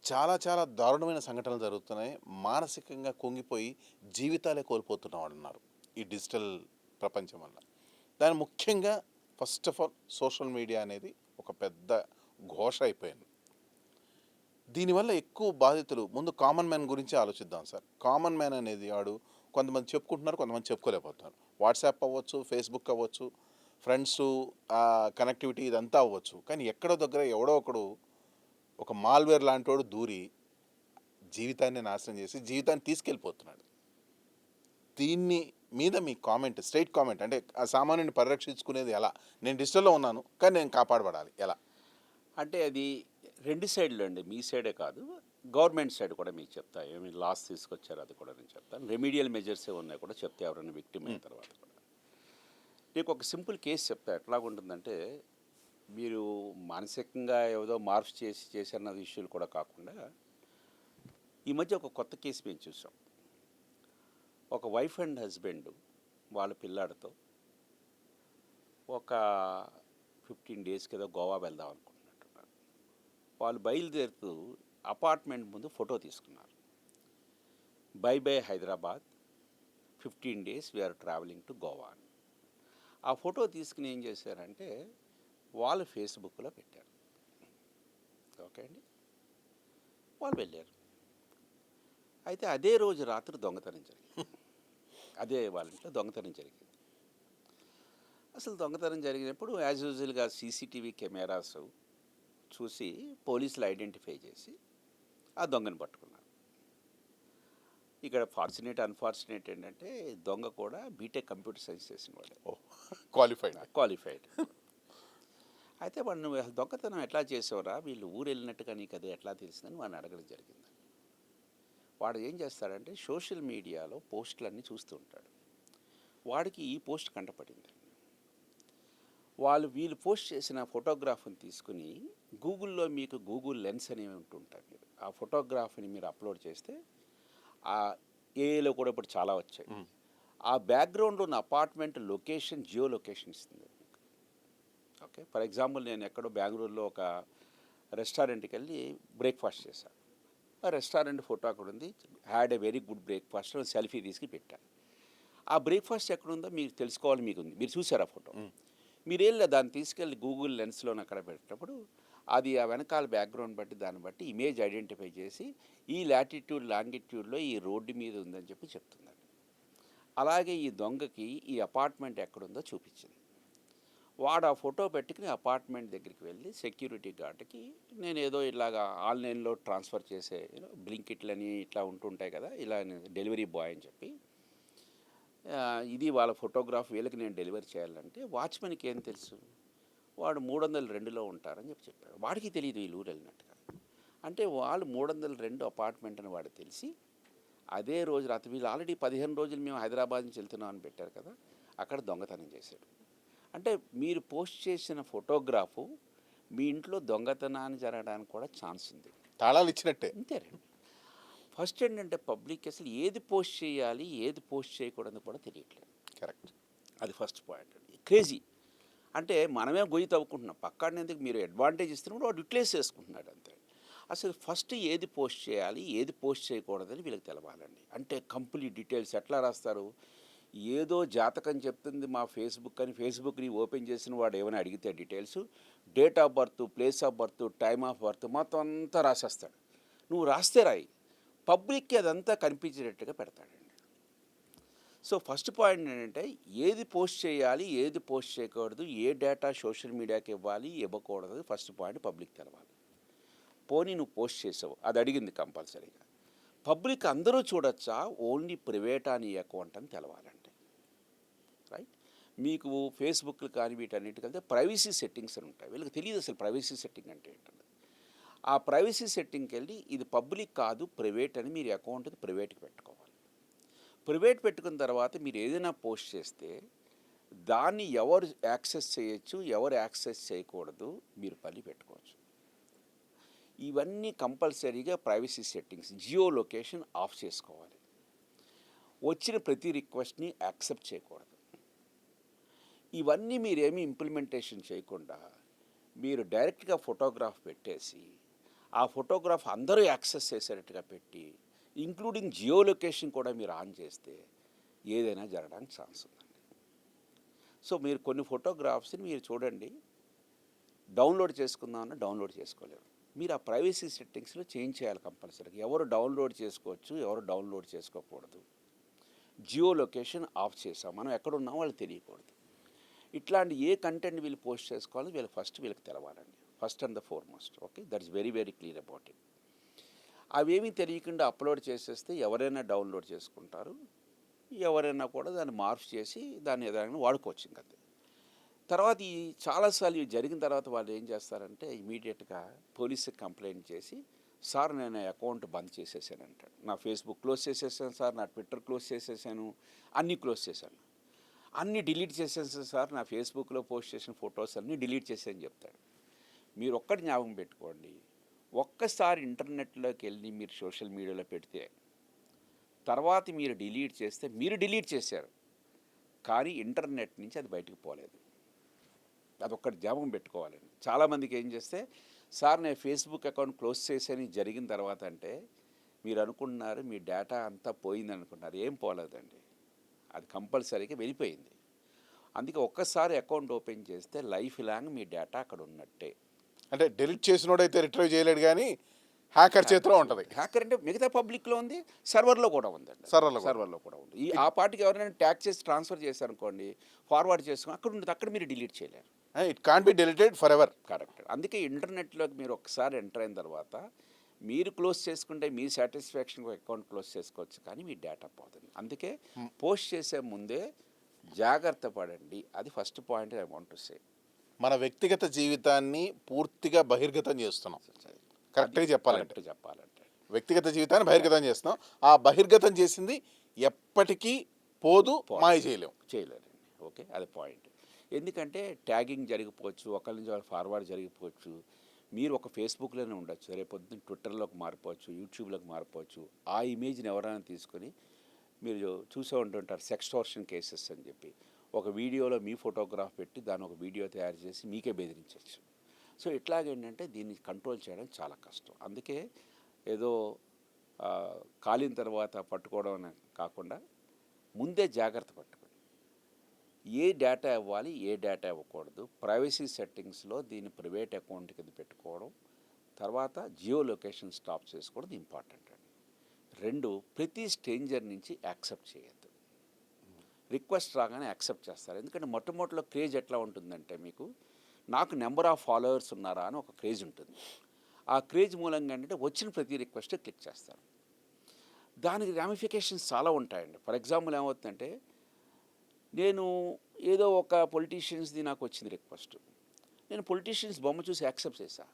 చాలా చాలా దారుణమైన సంఘటనలు జరుగుతున్నాయి. మానసికంగా కుంగిపోయి జీవితాలే కోల్పోతున్న వాళ్ళు ఉన్నారు ఈ డిజిటల్ ప్రపంచం వల్ల. దాని ముఖ్యంగా first of all social media అనేది ఒక పెద్ద ఘోష అయిపోయింది. దీనివల్ల ఎక్కువ బాధితులు ముందు కామన్ మ్యాన్ గురించి ఆలోచిద్దాం సార్. కామన్ మ్యాన్ అనేది వాడు కొంతమంది చెప్పుకుంటున్నారు, కొంతమంది చెప్పుకోలేకపోతున్నారు. వాట్సాప్ అవ్వచ్చు, ఫేస్బుక్ అవ్వచ్చు, ఫ్రెండ్స్ కనెక్టివిటీ ఇదంతా అవ్వచ్చు. కానీ ఎక్కడో దగ్గర ఎవడో ఒకడు ఒక మాల్వేర్ లాంటి వాడు దూరి జీవితాన్ని నాశనం చేసి జీవితాన్ని తీసుకెళ్ళిపోతున్నాడు. దీన్ని మీద మీ కామెంట్, స్ట్రైట్ కామెంట్, అంటే ఆ సామాన్యుని పరిరక్షించుకునేది ఎలా? నేను డిజిటల్లో ఉన్నాను కానీ నేను కాపాడబడాలి ఎలా? అంటే అది 2 సైడ్లు అండి, మీ సైడే కాదు, గవర్నమెంట్ సైడ్ కూడా మీకు చెప్తా. ఏమి లాస్ తీసుకొచ్చారు అది కూడా నేను చెప్తాను. రెమీడియల్ మెజర్స్ ఉన్నాయి కూడా చెప్తే ఎవరైనా విక్టిమ్ అయిన తర్వాత కూడా. నీకు ఒక సింపుల్ కేసు చెప్తా. ఎట్లాగుంటుందంటే మీరు మానసికంగా ఏదో మార్పు చేశారన్న ఇష్యూలు కూడా కాకుండా ఈ మధ్య ఒక కొత్త కేసు మేము చూసాం. ఒక వైఫ్ అండ్ హస్బెండ్ వాళ్ళ పిల్లాడితో ఒక 15 డేస్కి ఏదో గోవా వెళ్దాం అనుకుంటున్నట్టున్నారు. వాళ్ళు బయలుదేరుతూ అపార్ట్మెంట్ ముందు ఫోటో తీసుకున్నారు. Bye bye Hyderabad, 15 days we are travelling to Goa అని. ఆ ఫోటో తీసుకుని ఏం చేశారంటే వాళ్ళు ఫేస్బుక్లో పెట్టారు. ఓకే అండి, వాళ్ళు వెళ్ళారు. అయితే అదే రోజు రాత్రి దొంగతనం జరిగింది. అదే వాళ్ళ ఇంట్లో దొంగతనం జరిగింది. అసలు దొంగతనం జరిగినప్పుడు యాజ్ యూజువల్గా సీసీటీవీ కెమెరాస్ చూసి పోలీసులు ఐడెంటిఫై చేసి ఆ దొంగను పట్టుకున్నారు. ఇక్కడ అన్ఫార్చునేట్ ఏంటంటే దొంగ కూడా బీటెక్ కంప్యూటర్ సైన్స్ చేసిన వాడే, క్వాలిఫైడ్. అయితే వాడు నువ్వు దొంగతనం ఎట్లా చేసావురా, వీళ్ళు ఊరు వెళ్ళినట్టుగా నీకు అదే ఎట్లా తెలిసిందని వాడిని అడగడం జరిగింది. వాడు ఏం చేస్తాడంటే సోషల్ మీడియాలో పోస్టులన్నీ చూస్తూ ఉంటాడు. వాడికి ఈ పోస్ట్ కంటపడింది. వీళ్ళు పోస్ట్ చేసిన ఫోటోగ్రాఫ్ని తీసుకుని గూగుల్లో మీకు గూగుల్ లెన్స్ అనేవి ఉంటుంటాయి. మీరు ఆ ఫోటోగ్రాఫ్ని మీరు అప్లోడ్ చేస్తే ఆ ఏఐలో కూడా ఇప్పుడు చాలా వచ్చాయి. ఆ బ్యాక్గ్రౌండ్లో ఉన్న అపార్ట్మెంట్ లొకేషన్ జియో లొకేషన్ ఇస్తుంది మీకు. ఓకే, ఫర్ ఎగ్జాంపుల్ నేను ఎక్కడో బెంగళూరులో ఒక రెస్టారెంట్కి వెళ్ళి బ్రేక్ఫాస్ట్ చేశాను. ఆ రెస్టారెంట్ ఫోటో అక్కడ ఉంది. Had a very good breakfast, selfie తీసుకు పెట్టాను. ఆ బ్రేక్ఫాస్ట్ ఎక్కడుందో మీకు తెలుసుకోవాలి, మీకు ఉంది, మీరు చూసారు ఆ ఫోటో. మీరు వెళ్ళి దాన్ని తీసుకెళ్ళి గూగుల్ లెన్స్లో అక్కడ పెట్టినప్పుడు అది ఆ వెనకాల బ్యాక్గ్రౌండ్ బట్టి దాన్ని బట్టి ఇమేజ్ ఐడెంటిఫై చేసి ఈ లాటిట్యూడ్ లాంగిట్యూడ్లో ఈ రోడ్డు మీద ఉందని చెప్పి చెప్తుందండి. అలాగే ఈ దొంగకి ఈ అపార్ట్మెంట్ ఎక్కడుందో చూపించింది. వాడు ఆ ఫోటో పెట్టుకుని అపార్ట్మెంట్ దగ్గరికి వెళ్ళి సెక్యూరిటీ గార్డ్కి నేను ఏదో ఇలాగా ఆన్లైన్లో ట్రాన్స్ఫర్ చేసే బ్లింకిట్లని ఇట్లా ఉంటుంటాయి కదా, ఇలా డెలివరీ బాయ్ అని చెప్పి ఇది వాళ్ళ ఫోటోగ్రాఫ్ వీళ్ళకి నేను డెలివరీ చేయాలంటే వాచ్మెన్కి ఏం తెలుసు, వాడు 302లో ఉంటారని చెప్పాడు. వాడికి తెలియదు వీళ్ళు ఊరు వెళ్ళినట్టుగా. అంటే వాళ్ళు 302 అపార్ట్మెంట్ అని వాడు తెలిసి అదే రోజు రాత్రి వీళ్ళు ఆల్రెడీ 15 రోజులు మేము హైదరాబాద్ నుంచి వెళ్తున్నాం అని పెట్టారు కదా, అక్కడ దొంగతనం చేశాడు. అంటే మీరు పోస్ట్ చేసిన ఫోటోగ్రాఫు మీ ఇంట్లో దొంగతనాన్ని జరగడానికి కూడా ఛాన్స్ ఉంది. తాళాలు ఇచ్చినట్టే. అంతేనండి. ఫస్ట్ ఏంటంటే పబ్లిక్ అసలు ఏది పోస్ట్ చేయాలి ఏది పోస్ట్ చేయకూడదు కూడా తెలియట్లేదు. కరెక్ట్. అది ఫస్ట్ పాయింట్ అండి. క్రేజీ అంటే మనమే గొయ్యి తవ్వుకుంటున్నాం, పక్కాడిని ఎందుకు మీరు అడ్వాంటేజ్ ఇస్తున్నప్పుడు వాడు యూటిలైజ్ చేసుకుంటున్నాడు అంతే. అసలు ఫస్ట్ ఏది పోస్ట్ చేయాలి ఏది పోస్ట్ చేయకూడదని వీళ్ళకి తెలవాలండి. అంటే కంప్లీట్ డీటెయిల్స్ ఎట్లా రాస్తారు, ఏదో జాతకం చెప్తుంది మా ఫేస్బుక్ అని ఫేస్బుక్ని ఓపెన్ చేసిన వాడు ఏమైనా అడిగితే details, date of birth, place of birth, time of birth మొత్తం అంతా రాసేస్తాడు. నువ్వు రాస్తే రాయి, పబ్లిక్కి అదంతా కనిపించేటట్టుగా పెడతాడండి. సో ఫస్ట్ పాయింట్ ఏంటంటే ఏది పోస్ట్ చేయాలి ఏది పోస్ట్ చేయకూడదు, ఏ డేటా సోషల్ మీడియాకి ఇవ్వాలి ఇవ్వకూడదు ఫస్ట్ పాయింట్ పబ్లిక్ తెలవాలి. పోనీ నువ్వు పోస్ట్ చేసావు, అది అడిగింది కంపల్సరీగా. పబ్లిక్ అందరూ చూడొచ్చా, ఓన్లీ ప్రైవేట్ అని అకౌంట్ అని తెలవాలండి. రైట్. మీకు ఫేస్బుక్లు కానీ వీటన్నిటికి వెళ్తే ప్రైవసీ సెట్టింగ్స్ అని ఉంటాయి. వీళ్ళకి తెలియదు అసలు ప్రైవసీ సెట్టింగ్ అంటే ఏంటంటే. ఆ ప్రైవసీ సెట్టింగ్కి వెళ్ళి ఇది పబ్లిక్ కాదు ప్రైవేట్ అని మీరు అకౌంట్ ప్రైవేట్కి పెట్టుకోవాలి. ప్రైవేట్ పెట్టుకున్న తర్వాత మీరు ఏదైనా పోస్ట్ చేస్తే దాన్ని ఎవరు యాక్సెస్ చేయొచ్చు ఎవరు యాక్సెస్ చేయకూడదు మీరు పని పెట్టుకోవచ్చు. ఇవన్నీ కంపల్సరీగా privacy settings geo location of చేసుకోవాలి. వచ్చిన ప్రతి రిక్వెస్ట్ని యాక్సెప్ట్ చేయకూడదు. ఇవన్నీ మీరేమీ ఇంప్లిమెంటేషన్ చేయకుండా మీరు డైరెక్ట్గా ఫోటోగ్రాఫ్ పెట్టేసి ఆ ఫోటోగ్రాఫ్ అందరూ యాక్సెస్ చేసేటట్టుగా పెట్టి ఇంక్లూడింగ్ జియో లొకేషన్ కూడా మీరు ఆన్ చేస్తే ఏదైనా జరగడానికి ఛాన్స్ ఉందండి. సో మీరు కొన్ని ఫోటోగ్రాఫ్స్ని మీరు చూడండి, డౌన్లోడ్ చేసుకుందామన్నా డౌన్లోడ్ చేసుకోలేరు. మీరు ఆ ప్రైవసీ సెట్టింగ్స్లో చేంజ్ చేయాలి కంపల్సరీగా. ఎవరు డౌన్లోడ్ చేసుకోవచ్చు ఎవరు డౌన్లోడ్ చేసుకోకూడదు. జియో లొకేషన్ ఆఫ్ చేసాం, మనం ఎక్కడున్నామో వాళ్ళకి తెలియకూడదు. ఇట్లాంటి ఏ కంటెంట్ వీళ్ళు పోస్ట్ చేసుకోవాలో వీళ్ళకి తెలవాలండి. First and the foremost. Okay, that is very very clear about it. అవేమీ తెలియకుండా అప్లోడ్ చేసేస్తే ఎవరైనా డౌన్లోడ్ చేసుకుంటారు, ఎవరైనా కూడా దాన్ని మార్పు చేసి దాన్ని ఏదైనా వాడుకోవచ్చు. ఇంకా తర్వాత ఈ చాలాసార్లు ఇవి జరిగిన తర్వాత వాళ్ళు ఏం చేస్తారంటే ఇమీడియట్గా పోలీసుకి కంప్లైంట్ చేసి సార్ నేను అకౌంట్ బంద్ చేసేసాను అంటాడు. నా ఫేస్బుక్ క్లోజ్ చేసేసాను సార్, నా ట్విట్టర్ క్లోజ్ చేసేసాను, అన్నీ క్లోజ్ చేశాను, అన్నీ డిలీట్ చేసేసాను సార్, నా ఫేస్బుక్లో పోస్ట్ చేసిన ఫొటోస్ అన్నీ డిలీట్ చేసాను చెప్తాడు. మీరు ఒక్కటి జ్ఞాపకం పెట్టుకోండి, ఒక్కసారి ఇంటర్నెట్లోకి వెళ్ళి మీరు సోషల్ మీడియాలో పెడితే తర్వాత మీరు డిలీట్ చేస్తే మీరు డిలీట్ చేశారు, కానీ ఇంటర్నెట్ నుంచి అది బయటకు పోలేదు. అదొక్కటి జ్ఞాపకం పెట్టుకోవాలండి. చాలామందికి ఏం చేస్తే సార్ నేను ఫేస్బుక్ అకౌంట్ క్లోజ్ చేసేని జరిగిన తర్వాత అంటే మీరు అనుకుంటున్నారు మీ డేటా అంతా పోయింది అనుకుంటున్నారు. ఏం పోలేదండి, అది కంపల్సరీగా వెళ్ళిపోయింది. అందుకే ఒక్కసారి అకౌంట్ ఓపెన్ చేస్తే లైఫ్ లాంగ్ మీ డేటా అక్కడ ఉన్నట్టే. అంటే డెలీట్ చేసినోడైతే రిట్రైవ్ చేయలేడు కానీ హ్యాకర్ చేతిలో ఉంటుంది. హ్యాకర్ అంటే మిగతా పబ్లిక్లో ఉంది, సర్వర్లో కూడా ఉందండి. సర్వర్లో కూడా ఉంది. ఆ పార్టీకి ఎవరైనా ట్యాగ్ చేసి ట్రాన్స్ఫర్ చేశారనుకోండి, ఫార్వర్డ్ చేసుకుని అక్కడ ఉంటుంది, అక్కడ మీరు డిలీట్ చేయలేరు. It can't be deleted for ever. Correct. అందుకే ఇంటర్నెట్లోకి మీరు ఒకసారి ఎంటర్ అయిన తర్వాత మీరు క్లోజ్ చేసుకుంటే మీ సాటిస్ఫాక్షన్ అకౌంట్ క్లోజ్ చేసుకోవచ్చు, కానీ మీ డేటా పోతుంది. అందుకే పోస్ట్ చేసే ముందే జాగ్రత్త పడండి. అది first point I want to say. మన వ్యక్తిగత జీవితాన్ని పూర్తిగా బహిర్గతం చేస్తున్నాం. కరెక్ట్గా చెప్పాలంటే వ్యక్తిగత జీవితాన్ని బహిర్గతం చేస్తున్నాం. ఆ బహిర్గతం చేసింది ఎప్పటికీ పోదు, మాయ చేయలేము. చేయలేరండి. ఓకే, అది పాయింట్. ఎందుకంటే ట్యాగింగ్ జరిగిపోవచ్చు, ఒకరి నుంచి వాళ్ళు ఫార్వర్డ్ జరిగిపోవచ్చు. మీరు ఒక ఫేస్బుక్లోనే ఉండొచ్చు, రేపొద్దున ట్విట్టర్లోకి మారిపోవచ్చు, యూట్యూబ్లోకి మారిపోవచ్చు. ఆ ఇమేజ్ని ఎవరైనా తీసుకొని మీరు చూసే ఉంటుంటారు సెక్స్టోర్షన్ కేసెస్ అని చెప్పి. ఒక వీడియోలో మీ ఫోటోగ్రాఫ్ పెట్టి దాన్ని ఒక వీడియో తయారు చేసి మీకే బెదిరించవచ్చు. సో ఇట్లాగేంటంటే దీన్ని కంట్రోల్ చేయడం చాలా కష్టం. అందుకే ఏదో కాలిన తర్వాత పట్టుకోవడం అని కాకుండా ముందే జాగ్రత్త పట్టుకోండి. ఏ డేటా ఇవ్వాలి, ఏ డేటా ఇవ్వకూడదు, ప్రైవసీ సెట్టింగ్స్లో దీన్ని ప్రైవేట్ అకౌంట్ కింద పెట్టుకోవడం, తర్వాత జియో లొకేషన్ స్టాప్ చేసుకోవడం ఇంపార్టెంట్ అండి. 2, ప్రతి స్ట్రేంజర్ నుంచి యాక్సెప్ట్ చేయొద్దు. రిక్వెస్ట్ రాగానే యాక్సెప్ట్ చేస్తారు. ఎందుకంటే మొట్టమొదటిలో క్రేజ్ ఎట్లా ఉంటుందంటే, మీకు నాకు నెంబర్ ఆఫ్ ఫాలోవర్స్ ఉన్నారా అని ఒక క్రేజ్ ఉంటుంది. ఆ క్రేజ్ మూలంగా ఏంటంటే వచ్చిన ప్రతి రిక్వెస్ట్ క్లిక్ చేస్తారు. దానికి రామిఫికేషన్స్ చాలా ఉంటాయండి. ఫర్ ఎగ్జాంపుల్ ఏమవుతుందంటే, నేను ఏదో ఒక పొలిటీషియన్స్ది నాకు వచ్చింది రిక్వెస్ట్, నేను పొలిటీషియన్స్ బొమ్మ చూసి యాక్సెప్ట్ చేశా.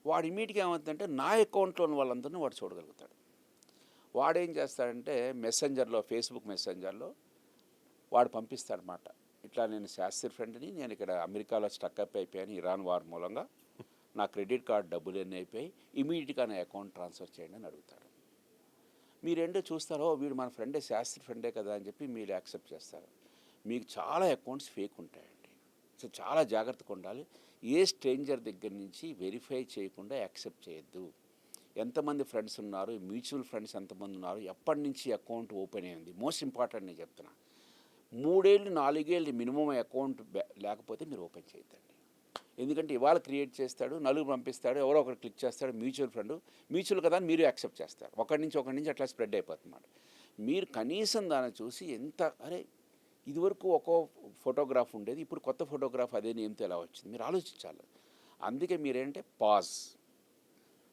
వాడు ఇమీడియట్గా ఏమవుతుందంటే నా అకౌంట్లో ఉన్న వాళ్ళందరినీ వాడు చూడగలుగుతాడు. వాడేం చేస్తాడంటే మెసెంజర్లో, ఫేస్బుక్ మెసెంజర్లో వాడు పంపిస్తాడనమాట, ఇట్లా నేను శాస్త్రి ఫ్రెండ్ని, నేను ఇక్కడ అమెరికాలో స్టక్అప్ అయిపోయాను ఇరాన్ వార్ మూలంగా, నా క్రెడిట్ కార్డ్ డబ్బులు ఎన్ని అయిపోయి, ఇమీడియట్గా నా అకౌంట్ ట్రాన్స్ఫర్ చేయండి అని అడుగుతాడు. మీరేంటో చూస్తారో వీడు మన ఫ్రెండే, శాస్త్రి ఫ్రెండే కదా అని చెప్పి మీరు యాక్సెప్ట్ చేస్తారు. మీకు చాలా అకౌంట్స్ ఫేక్ ఉంటాయండి. సో చాలా జాగ్రత్తగా ఉండాలి. ఏ స్ట్రేంజర్ దగ్గర నుంచి వెరిఫై చేయకుండా యాక్సెప్ట్ చేయొద్దు. ఎంతమంది ఫ్రెండ్స్ ఉన్నారు, మ్యూచువల్ ఫ్రెండ్స్ ఎంతమంది ఉన్నారు, ఎప్పటి నుంచి అకౌంట్ ఓపెన్ అయింది, మోస్ట్ ఇంపార్టెంట్ నేను చెప్తున్నా. 3 ఏళ్ళు 4 ఏళ్ళు మినిమం అకౌంట్ లేకపోతే మీరు ఓపెన్ చేయొద్దండి. ఎందుకంటే ఇవాళ క్రియేట్ చేస్తాడు, నలుగురు పంపిస్తాడు, ఎవరో ఒకరు క్లిక్ చేస్తాడు, మ్యూచువల్ కదా అని మీరు యాక్సెప్ట్ చేస్తారు. ఒకరి నుంచి అట్లా స్ప్రెడ్ అయిపోతున్నమాట. మీరు కనీసం దాన్ని చూసి అరే ఇదివరకు ఒక్కో ఫోటోగ్రాఫ్ ఉండేది, ఇప్పుడు కొత్త ఫోటోగ్రాఫ్ అదే నేమ్తో ఎలా వచ్చింది, మీరు ఆలోచించాలి. అందుకే మీరేంటే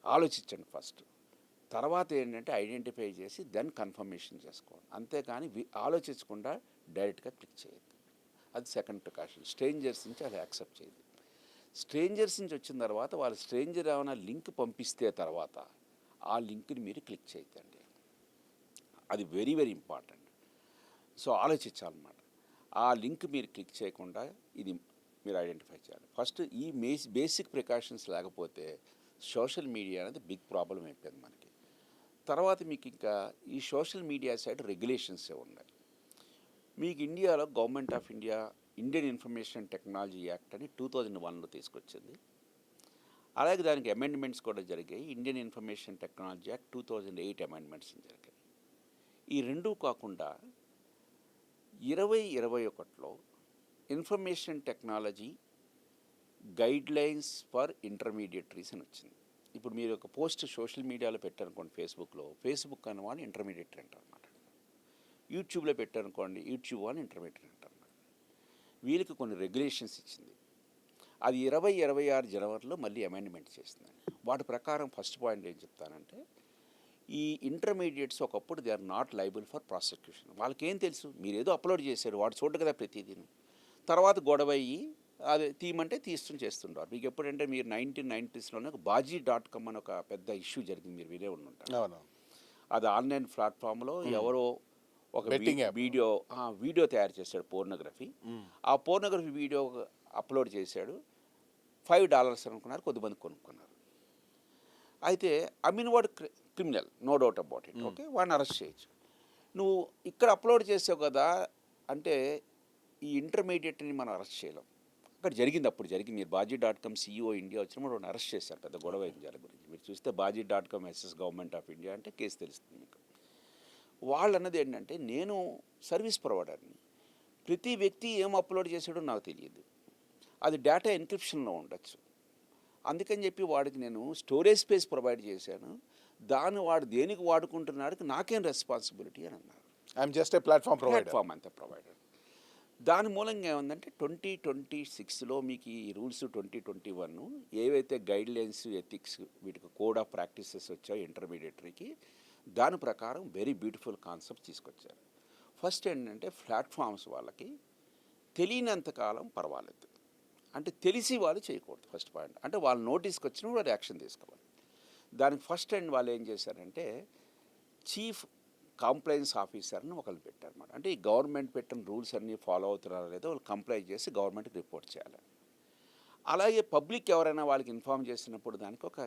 ఆలోచించండి ఫస్ట్. తర్వాత ఏంటంటే ఐడెంటిఫై చేసి దెన్ కన్ఫర్మేషన్ చేసుకోండి. అంతేకాని ఆలోచించకుండా డైరెక్ట్గా క్లిక్ చేయొద్దు. అది సెకండ్ ప్రికాషన్. స్ట్రేంజర్స్ నుంచి అది యాక్సెప్ట్ చేయదు. స్ట్రేంజర్స్ నుంచి వచ్చిన తర్వాత వాళ్ళు స్ట్రేంజర్ ఏమైనా లింక్ పంపిస్తే తర్వాత ఆ లింక్ని మీరు క్లిక్ చేయొద్దండి. అది వెరీ వెరీ ఇంపార్టెంట్. సో ఆలోచించాలన్నమాట. ఆ లింక్ మీరు క్లిక్ చేయకుండా ఇది మీరు ఐడెంటిఫై చేయాలి. ఫస్ట్ ఈ బేసిక్ ప్రికాషన్స్ లేకపోతే సోషల్ మీడియా అనేది బిగ్ ప్రాబ్లం అయిపోయింది మనకి. తర్వాత మీకు ఇంకా ఈ సోషల్ మీడియా సైడ్ రెగ్యులేషన్సే ఉన్నాయి. మీకు ఇండియాలో government of India Indian information technology act అని 2001లో తీసుకొచ్చింది. అలాగే దానికి అమెండ్మెంట్స్ కూడా జరిగాయి. Indian information technology act 2008 amendments జరిగాయి. ఈ రెండూ కాకుండా 2021లో ఇన్ఫర్మేషన్ టెక్నాలజీ గైడ్లైన్స్ ఫర్ ఇంటర్మీడియటరీస్ అని వచ్చింది. ఇప్పుడు మీరు ఒక పోస్ట్ సోషల్ మీడియాలో పెట్టారనుకోండి, ఫేస్బుక్ అన్నవాడిని ఇంటర్మీడియటరీ అంటారు అన్నమాట. యూట్యూబ్లో పెట్టారనుకోండి, యూట్యూబ్ అని ఇంటర్మీడియటరీ అంటారు అన్నమాట. వీళ్ళకి కొన్ని రెగ్యులేషన్స్ ఇచ్చింది. అది 2026 జనవరిలో మళ్ళీ అమెండ్మెంట్ చేసిందండి. వాటి ప్రకారం ఫస్ట్ పాయింట్ ఏం చెప్తానంటే, ఈ ఇంటర్మీడియట్స్ ఒకప్పుడు they are not liable for prosecution. వాళ్ళకేం తెలుసు, మీరు ఏదో అప్లోడ్ చేశారు, వాడు చూడ కదా ప్రతిదీ. తర్వాత గొడవ అయ్యి అది తీయమంటే చేస్తుంటారు. మీకు ఎప్పుడంటే మీరు 1990sలోనే Baji.com అని ఒక పెద్ద ఇష్యూ జరిగింది, మీరు వినే ఉంటారు. అది ఆన్లైన్ ప్లాట్ఫామ్లో ఎవరో ఒక వీడియో తయారు చేశాడు, పోర్నోగ్రఫీ. ఆ పోర్నోగ్రఫీ వీడియో అప్లోడ్ చేశాడు. $5 అనుకున్నారు, కొద్దిమంది కొనుక్కున్నారు. అయితే వాడు criminal, no doubt about it. Okay, వాడిని అరెస్ట్ చేయొచ్చు. నువ్వు ఇక్కడ అప్లోడ్ చేసావు కదా అంటే ఈ ఇంటర్మీడియట్ని మనం అరెస్ట్ చేయలేం. అప్పుడు జరిగింది. మీరు Baji.com CEO ఇండియా వచ్చినప్పుడు వాడిని అరెస్ట్ చేశారు. పెద్ద గొడవ అయింది దాని గురించి. మీరు చూస్తే Baji.com SS government of India అంటే కేసు తెలుస్తుంది మీకు. వాళ్ళు అన్నది ఏంటంటే, నేను సర్వీస్ ప్రొవైడర్ని, ప్రతి వ్యక్తి ఏం అప్లోడ్ చేశాడో నాకు తెలియదు, అది డేటా ఎన్క్రిప్షన్లో ఉండొచ్చు. అందుకని చెప్పి వాడికి నేను స్టోరేజ్ స్పేస్ ప్రొవైడ్ చేశాను, దాన్ని వాడు దేనికి వాడుకుంటున్నాడు నాకేం రెస్పాన్సిబిలిటీ అని అన్నారు. ఐఎమ్ జస్ట్ ఏ ప్లాట్ఫామ్ అంతే ప్రొవైడర్. దాని మూలంగా ఏముందంటే 2026లో మీకు ఈ రూల్స్ 2021 ఏవైతే గైడ్లైన్స్, ఎథిక్స్, వీటికి కోడ్ ఆఫ్ ప్రాక్టీసెస్ వచ్చాయో ఇంటర్మీడియటరీకి, దాని ప్రకారం వెరీ బ్యూటిఫుల్ కాన్సెప్ట్ తీసుకొచ్చారు. ఫస్ట్ ఏంటంటే ప్లాట్ఫామ్స్ వాళ్ళకి తెలియనంతకాలం పర్వాలేదు, అంటే తెలిసి వాళ్ళు చేయకూడదు. ఫస్ట్ పాయింట్ అంటే వాళ్ళు నోటీస్కి వచ్చిన వాళ్ళు యాక్షన్ తీసుకోవాలి. దానికి ఫస్ట్ వాళ్ళు ఏం చేశారంటే, చీఫ్ కంప్లైన్స్ ఆఫీసర్ని ఒకరు పెట్టారన్నమాట. అంటే ఈ గవర్నమెంట్ పెట్టిన రూల్స్ అన్నీ ఫాలో అవుతున్నారో లేదో వాళ్ళు కంప్లై చేసి గవర్నమెంట్కి రిపోర్ట్ చేయాలి. అలాగే పబ్లిక్ ఎవరైనా వాళ్ళకి ఇన్ఫామ్ చేసినప్పుడు దానికి ఒక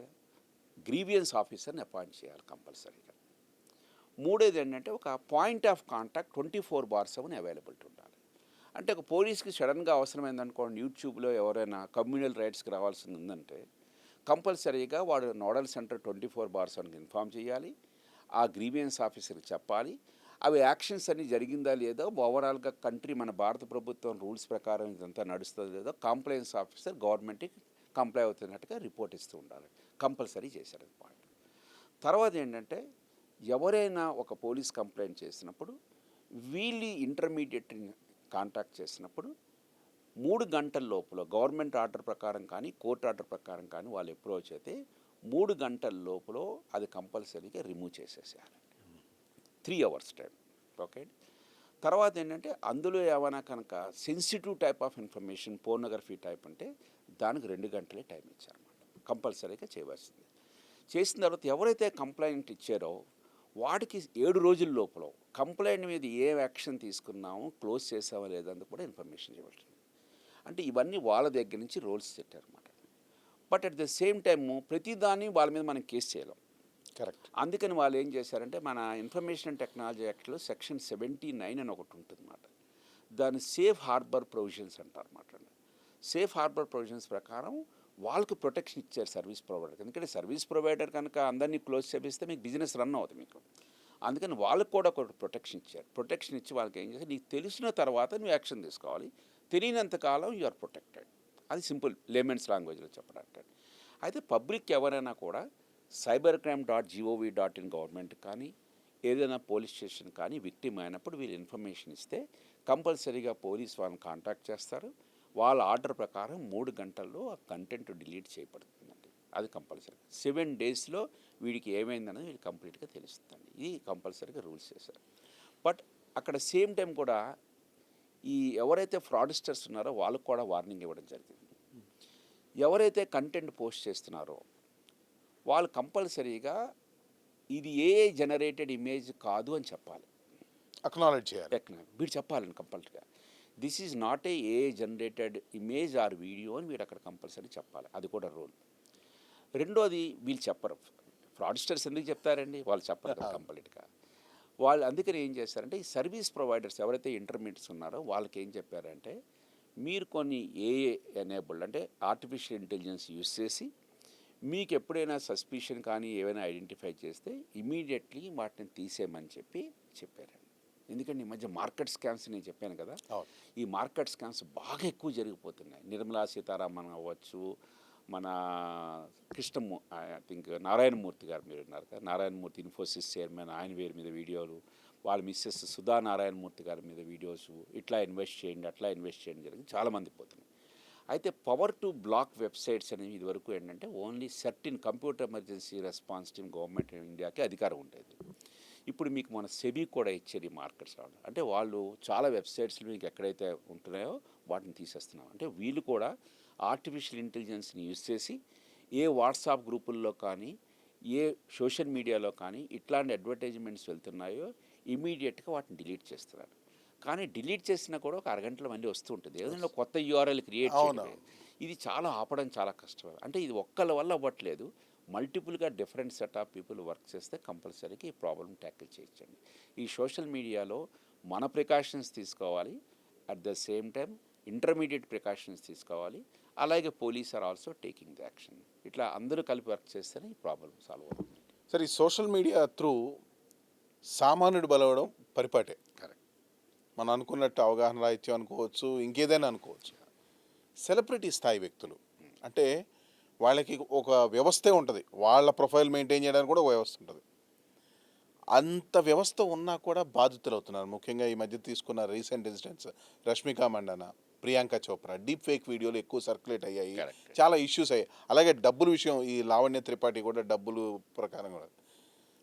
గ్రీవియన్స్ ఆఫీసర్ని అపాయింట్ చేయాలి కంపల్సరీగా. మూడోది ఏంటంటే ఒక పాయింట్ ఆఫ్ కాంటాక్ట్ 24/7 అవైలబిలిటీ ఉండాలి. అంటే ఒక పోలీస్కి సడన్గా అవసరమైందనుకోండి, యూట్యూబ్లో ఎవరైనా కమ్యూనల్ రైట్స్కి రావాల్సింది ఉందంటే కంపల్సరీగా వాడు నోడల్ సెంటర్ 24/7 ఇన్ఫామ్ చేయాలి, ఆ గ్రీవియన్స్ ఆఫీసర్కి చెప్పాలి. అవి యాక్షన్స్ అన్నీ జరిగిందా లేదో, ఓవరాల్గా కంట్రీ మన భారత ప్రభుత్వం రూల్స్ ప్రకారం ఇదంతా నడుస్తుందో లేదో కంప్లైన్స్ ఆఫీసర్ గవర్నమెంట్కి కంప్లై అవుతున్నట్టుగా రిపోర్ట్ ఇస్తూ ఉండాలి. కంపల్సరీ చేశారు అది పాయింట్. తర్వాత ఏంటంటే ఎవరైనా ఒక పోలీస్ కంప్లైంట్ చేసినప్పుడు వీళ్ళు ఇంటర్మీడియట్ని కాంటాక్ట్ చేసినప్పుడు 3 గంటల లోపల గవర్నమెంట్ ఆర్డర్ ప్రకారం కానీ కోర్టు ఆర్డర్ ప్రకారం కానీ వాళ్ళు అప్రోచ్ అయితే 3 గంటల లోపల అది కంపల్సరీగా రిమూవ్ చేసేసేయాలి. 3 hours time. ఓకే. తర్వాత ఏంటంటే అందులో ఏమైనా కనుక sensitive type of information pornography type అంటే దానికి 2 గంటలే టైం ఇచ్చారన్నమాట. కంపల్సరీగా చేయవలసింది. చేసిన తర్వాత ఎవరైతే కంప్లైంట్ ఇచ్చారో వాటికి 7 రోజుల లోపల కంప్లైంట్ మీద ఏ యాక్షన్ తీసుకున్నామో క్లోజ్ చేసామో లేదందుకు కూడా ఇన్ఫర్మేషన్ ఇవ్వాల్సింది. అంటే ఇవన్నీ వాళ్ళ దగ్గర నుంచి రూల్స్ పెట్టారన్నమాట. But at the same time ప్రతిదాన్ని వాళ్ళ మీద మనం కేసు చేయలేం. కరెక్ట్. అందుకని వాళ్ళు ఏం చేశారంటే మన ఇన్ఫర్మేషన్ అండ్ టెక్నాలజీ యాక్ట్లో సెక్షన్ 79 అని ఒకటి ఉంటుంది అన్నమాట. దాన్ని సేఫ్ హార్బర్ ప్రొవిజన్స్ అంటారన్నమాట. సేఫ్ హార్బర్ ప్రొవిజన్స్ ప్రకారం వాళ్ళకి ప్రొటెక్షన్ ఇచ్చారు సర్వీస్ ప్రొవైడర్. ఎందుకంటే సర్వీస్ ప్రొవైడర్ కనుక అందరినీ క్లోజ్ చేపిస్తే మీకు బిజినెస్ రన్ అవుతుంది మీకు. అందుకని వాళ్ళకు కూడా ఒక ప్రొటెక్షన్ ఇచ్చారు. ప్రొటెక్షన్ ఇచ్చి వాళ్ళకి ఏం చేస్తారు, నీకు తెలిసిన తర్వాత నువ్వు యాక్షన్ తీసుకోవాలి, తెలియనంత కాలం యు ఆర్ ప్రొటెక్టెడ్. అది సింపుల్ లేమెన్స్ లాంగ్వేజ్లో చెప్పడానికి. అయితే పబ్లిక్ ఎవరైనా కూడా cybercrime.gov.in గవర్నమెంట్ కానీ ఏదైనా పోలీస్ స్టేషన్ కానీ విక్టిమ్ అయినప్పుడు వీళ్ళు ఇన్ఫర్మేషన్ ఇస్తే కంపల్సరీగా పోలీస్ వాళ్ళని కాంటాక్ట్ చేస్తారు. వాళ్ళ ఆర్డర్ ప్రకారం 3 గంటల్లో ఆ కంటెంట్ డిలీట్ చేయబడుతుందండి. అది కంపల్సరీ 7 డేస్లో వీడికి ఏమైందనేది వీడికి కంప్లీట్గా తెలుస్తుందండి. ఇది కంపల్సరీగా రూల్స్ చేశారు. బట్ అక్కడ సేమ్ టైం కూడా ఈ ఎవరైతే ఫ్రాడ్స్టర్స్ ఉన్నారో వాళ్ళకు కూడా వార్నింగ్ ఇవ్వడం జరిగింది. ఎవరైతే కంటెంట్ పోస్ట్ చేస్తున్నారో వాళ్ళు కంపల్సరీగా ఇది ఏఐ జనరేటెడ్ ఇమేజ్ కాదు అని చెప్పాలి. అక్నాలెడ్జ్ చేయాలి. వీడు చెప్పాలని కంపల్సరీగా this is not a AI generated image or video అని వీడు అక్కడ కంపల్సరీ చెప్పాలి. అది కూడా రూల్. రెండోది వీళ్ళు చెప్పరు. ఫ్రాడ్స్టర్స్ ఎందుకు చెప్తారండి, వాళ్ళు చెప్పరు కంప్లీట్గా. వాళ్ళు అందుకని ఏం చేస్తారంటే ఈ సర్వీస్ ప్రొవైడర్స్ ఎవరైతే ఇంటర్మీడియట్స్ ఉన్నారో వాళ్ళకి ఏం చెప్పారంటే మీరు కొన్ని ఏఐ ఎనేబుల్డ్ అంటే ఆర్టిఫిషియల్ ఇంటెలిజెన్స్ యూస్ చేసి మీకు ఎప్పుడైనా సస్పిషన్ కానీ ఏమైనా ఐడెంటిఫై చేస్తే ఇమీడియట్లీ వాటిని తీసేయమని చెప్పారండి. ఎందుకంటే ఈ మధ్య మార్కెట్ స్కామ్స్ నేను చెప్పాను కదా, ఈ మార్కెట్ స్కామ్స్ బాగా ఎక్కువ జరిగిపోతున్నాయి. నిర్మలా సీతారామన్ అవ్వచ్చు, మన ఐ థింక్ నారాయణమూర్తి గారు మీరు ఉన్నారు కదా, నారాయణమూర్తి ఇన్ఫోసిస్ చైర్మన్, ఆయన పేరు మీద వీడియోలు, వాళ్ళ మిస్సెస్ సుధా నారాయణమూర్తి గారి మీద వీడియోస్, ఇట్లా ఇన్వెస్ట్ చేయండి అట్లా ఇన్వెస్ట్ చేయండి జరిగింది, చాలామంది పోతున్నాయి. అయితే పవర్ టు బ్లాక్ వెబ్సైట్స్ అనేవి ఇదివరకు ఏంటంటే only certain computer emergency response team government ఇండియాకి అధికారం ఉండేది. ఇప్పుడు మీకు మన సెబీ కూడా ఇచ్చేది ఈ మార్కెట్స్ రావడం. అంటే వాళ్ళు చాలా వెబ్సైట్స్లో మీకు ఎక్కడైతే ఉంటున్నాయో వాటిని తీసేస్తున్నారు. అంటే వీళ్ళు కూడా ఆర్టిఫిషియల్ ఇంటెలిజెన్స్ని యూజ్ చేసి ఏ వాట్సాప్ గ్రూపుల్లో కానీ ఏ సోషల్ మీడియాలో కానీ ఇట్లాంటి అడ్వర్టైజ్మెంట్స్ వెళ్తున్నాయో ఇమీడియట్గా వాటిని డిలీట్ చేస్తున్నారు. కానీ డిలీట్ చేసినా కూడా ఒక అరగంటలో మళ్ళీ వస్తూ ఉంటుంది. ఏదైనా కొత్త యూఆర్ఎల్ క్రియేట్ చేయడం, ఇది చాలా ఆపడం చాలా కష్టం. అంటే ఇది ఒక్కళ్ళ వల్ల అవ్వట్లేదు, మల్టిపుల్గా different set of people work చేస్తే కంపల్సరీగా ఈ ప్రాబ్లం ట్యాకిల్ చేయొచ్చండి. ఈ సోషల్ మీడియాలో మన ప్రికాషన్స్ తీసుకోవాలి, at the same time intermediate precautions తీసుకోవాలి, అలాగే police are also taking the action. ఇట్లా అందరూ కలిపి వర్క్ చేస్తేనే ఈ ప్రాబ్లం సాల్వ్ అవుతుంది. సరే, ఈ సోషల్ మీడియా త్రూ సామాన్యుడు బలవడం పరిపాటే. కరెక్ట్. మనం అనుకున్నట్టు అవగాహన రాహిత్యం అనుకోవచ్చు, ఇంకేదైనా అనుకోవచ్చు. సెలబ్రిటీ స్థాయి వ్యక్తులు అంటే వాళ్ళకి ఒక వ్యవస్థే ఉంటుంది, వాళ్ళ ప్రొఫైల్ మెయింటైన్ చేయడానికి కూడా ఒక వ్యవస్థ ఉంటుంది. అంత వ్యవస్థ ఉన్నా కూడా బాధితులు అవుతున్నారు. ముఖ్యంగా ఈ మధ్య తీసుకున్న రీసెంట్ ఇన్సిడెంట్స్, రష్మిక మండన, ప్రియాంక చోప్రా డీప్ ఫేక్ వీడియోలు ఎక్కువ సర్క్యులేట్ అయ్యాయి, చాలా ఇష్యూస్ అయ్యాయి. అలాగే డబ్బుల విషయం, ఈ లావణ్య త్రిపాఠి కూడా డబ్బులు ప్రకారం కూడా.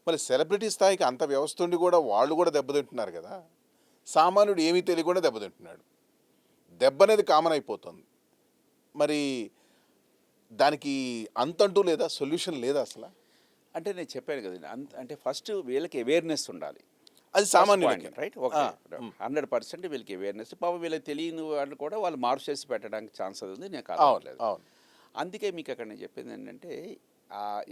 మరి సెలబ్రిటీ స్థాయికి అంత వ్యవస్థ ఉండి కూడా వాళ్ళు కూడా దెబ్బతింటున్నారు కదా. సామాన్యుడు ఏమీ తెలియకుండా దెబ్బతింటున్నాడు. దెబ్బ అనేది కామన్ అయిపోతుంది. మరి దానికి అంతంటూ లేదా, సొల్యూషన్ లేదా అసలు? అంటే నేను చెప్పాను కదండి, అంటే ఫస్ట్ వీళ్ళకి అవేర్నెస్ ఉండాలి. అది సామాన్యులకి. రైట్ ఓకే ఆ, ఉమ్. 100% వీళ్ళకి అవేర్నెస్ పాపం వీళ్ళకి తెలియని వాళ్ళు కూడా వాళ్ళు మార్పు చేసి పెట్టడానికి ఛాన్స్ ఉంది నేను అవును కాదట్లేదు. అవును. అందుకే మీకు అక్కడ నేను చెప్పింది ఏంటంటే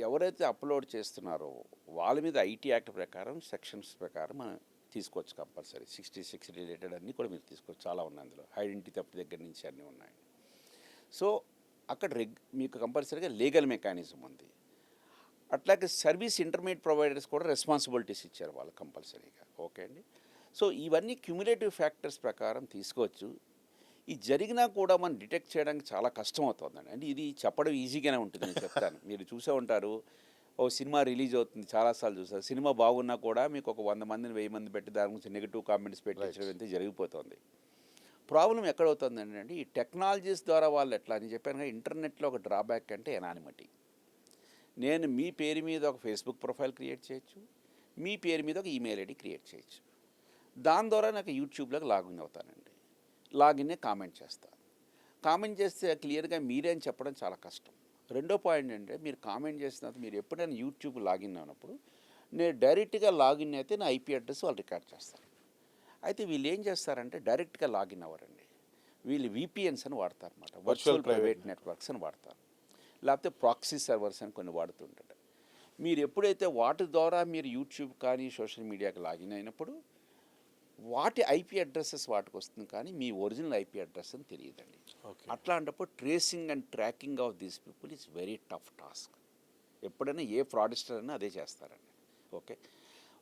ఎవరైతే అప్లోడ్ చేస్తున్నారో వాళ్ళ మీద ఐటీ యాక్ట్ ప్రకారం సెక్షన్స్ ప్రకారం మనం తీసుకోవచ్చు కంపల్సరీ 66 రిలేటెడ్ అన్నీ కూడా మీరు తీసుకోవచ్చు, చాలా ఉన్నాయి అందులో, ఐడెంటిటీ థెఫ్ట్ దగ్గర నుంచి అన్నీ ఉన్నాయి. సో అక్కడ మీకు కంపల్సరీగా లీగల్ మెకానిజం ఉంది. అట్లాగే సర్వీస్ ఇంటర్మీడియట్ ప్రొవైడర్స్ కూడా రెస్పాన్సిబిలిటీస్ ఇచ్చారు వాళ్ళు కంపల్సరీగా. ఓకే అండి. సో ఇవన్నీ క్యుములేటివ్ ఫ్యాక్టర్స్ ప్రకారం తీసుకోవచ్చు. ఇది జరిగినా కూడా మనం డిటెక్ట్ చేయడానికి చాలా కష్టం అవుతుందండి. అంటే ఇది చెప్పడం ఈజీగానే ఉంటుంది, నేను చెప్తాను. మీరు చూసే ఉంటారు, ఓ సినిమా రిలీజ్ అవుతుంది, చాలాసార్లు చూసారు. సినిమా బాగున్నా కూడా మీకు ఒక 100 మందిని 1000 మంది పెట్టి దాని గురించి నెగిటివ్ కామెంట్స్ పెట్టించడం అయితే జరిగిపోతుంది. ప్రాబ్లం ఎక్కడవుతుందండి అంటే ఈ టెక్నాలజీస్ ద్వారా వాళ్ళు ఎట్లా అని చెప్పాను కదా, ఇంటర్నెట్లో ఒక డ్రాబ్యాక్ అంటే ఎనానిమిటీ. నేను మీ పేరు మీద ఒక ఫేస్బుక్ ప్రొఫైల్ క్రియేట్ చేయొచ్చు, మీ పేరు మీద ఒక ఈమెయిల్ ఐడి క్రియేట్ చేయొచ్చు. దాని ద్వారా నాకు యూట్యూబ్లోకి లాగిన్ అవుతానండి. లాగిన్నే కామెంట్ చేస్తాను. కామెంట్ చేస్తే క్లియర్గా మీరే అని చెప్పడం చాలా కష్టం. రెండో పాయింట్ అంటే మీరు కామెంట్ చేసిన తర్వాత మీరు ఎప్పుడైనా యూట్యూబ్ లాగిన్ అయినప్పుడు నేను డైరెక్ట్గా లాగిన్ అయితే నా ఐపీ అడ్రస్ వాళ్ళు రికార్డ్ చేస్తారు. అయితే వీళ్ళు ఏం చేస్తారంటే డైరెక్ట్గా లాగిన్ అవ్వరండి, వీళ్ళు విపిఎన్స్ అని వాడతారు అన్నమాట, వర్చువల్ ప్రైవేట్ నెట్వర్క్స్ అని వాడతారు, లేకపోతే ప్రాక్సీ సర్వర్స్ అని కొన్ని వాడుతుంటారు. మీరు ఎప్పుడైతే వాటి ద్వారా మీరు యూట్యూబ్ కానీ సోషల్ మీడియాకి లాగిన్ అయినప్పుడు వాటి ఐపీ అడ్రసెస్ వాటికి వస్తుంది, కానీ మీ ఒరిజినల్ ఐపీ అడ్రస్ అని తెలియదండి. అట్లాంటప్పుడు tracing and tracking of these people is very tough task. ఎప్పుడైనా ఏ ఫ్రాడిస్టర్ అయినా అదే చేస్తారండి. ఓకే,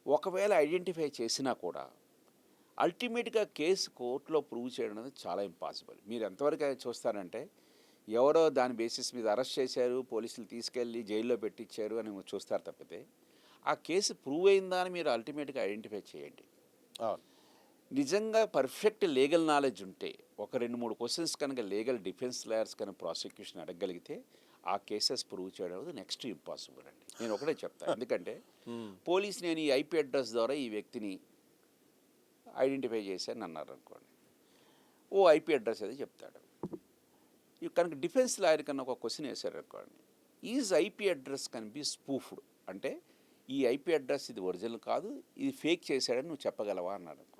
ఒకవేళ ఐడెంటిఫై చేసినా కూడా అల్టిమేట్గా కేసు కోర్టులో ప్రూవ్ చేయడం అనేది చాలా ఇంపాసిబుల్. మీరు ఎంతవరకు చూస్తారంటే ఎవరో దాని బేసిస్ మీద అరెస్ట్ చేశారు, పోలీసులు తీసుకెళ్ళి జైల్లో పెట్టించారు అని చూస్తారు తప్పితే ఆ కేసు ప్రూవ్ అయిందా అని మీరు అల్టిమేట్గా ఐడెంటిఫై చేయండి. నిజంగా పర్ఫెక్ట్ లీగల్ నాలెడ్జ్ ఉంటే ఒక 2-3 క్వశ్చన్స్ కనుక లీగల్ డిఫెన్స్ లాయర్స్ కనుక ప్రాసిక్యూషన్ అడగగలిగితే ఆ కేసెస్ ప్రూవ్ చేయడం నెక్స్ట్ ఇంపాసిబుల్ అండి. నేను ఒకటే చెప్తాను, ఎందుకంటే పోలీస్ నేను ఈ ఐపీ అడ్రస్ ద్వారా ఈ వ్యక్తిని ఐడెంటిఫై చేశాను అన్నారు అనుకోండి, ఓ ఐపీ అడ్రస్ అది చెప్తాడు. కనుక డిఫెన్స్ లాయర్ కన్నా ఒక క్వశ్చన్ వేశారు అనుకోండి, is IP address can be spoofed, అంటే ఈ ఐపీ అడ్రస్ ఇది ఒరిజినల్ కాదు, ఇది ఫేక్ చేశాడని నువ్వు చెప్పగలవా అన్నాడు అనుకోండి,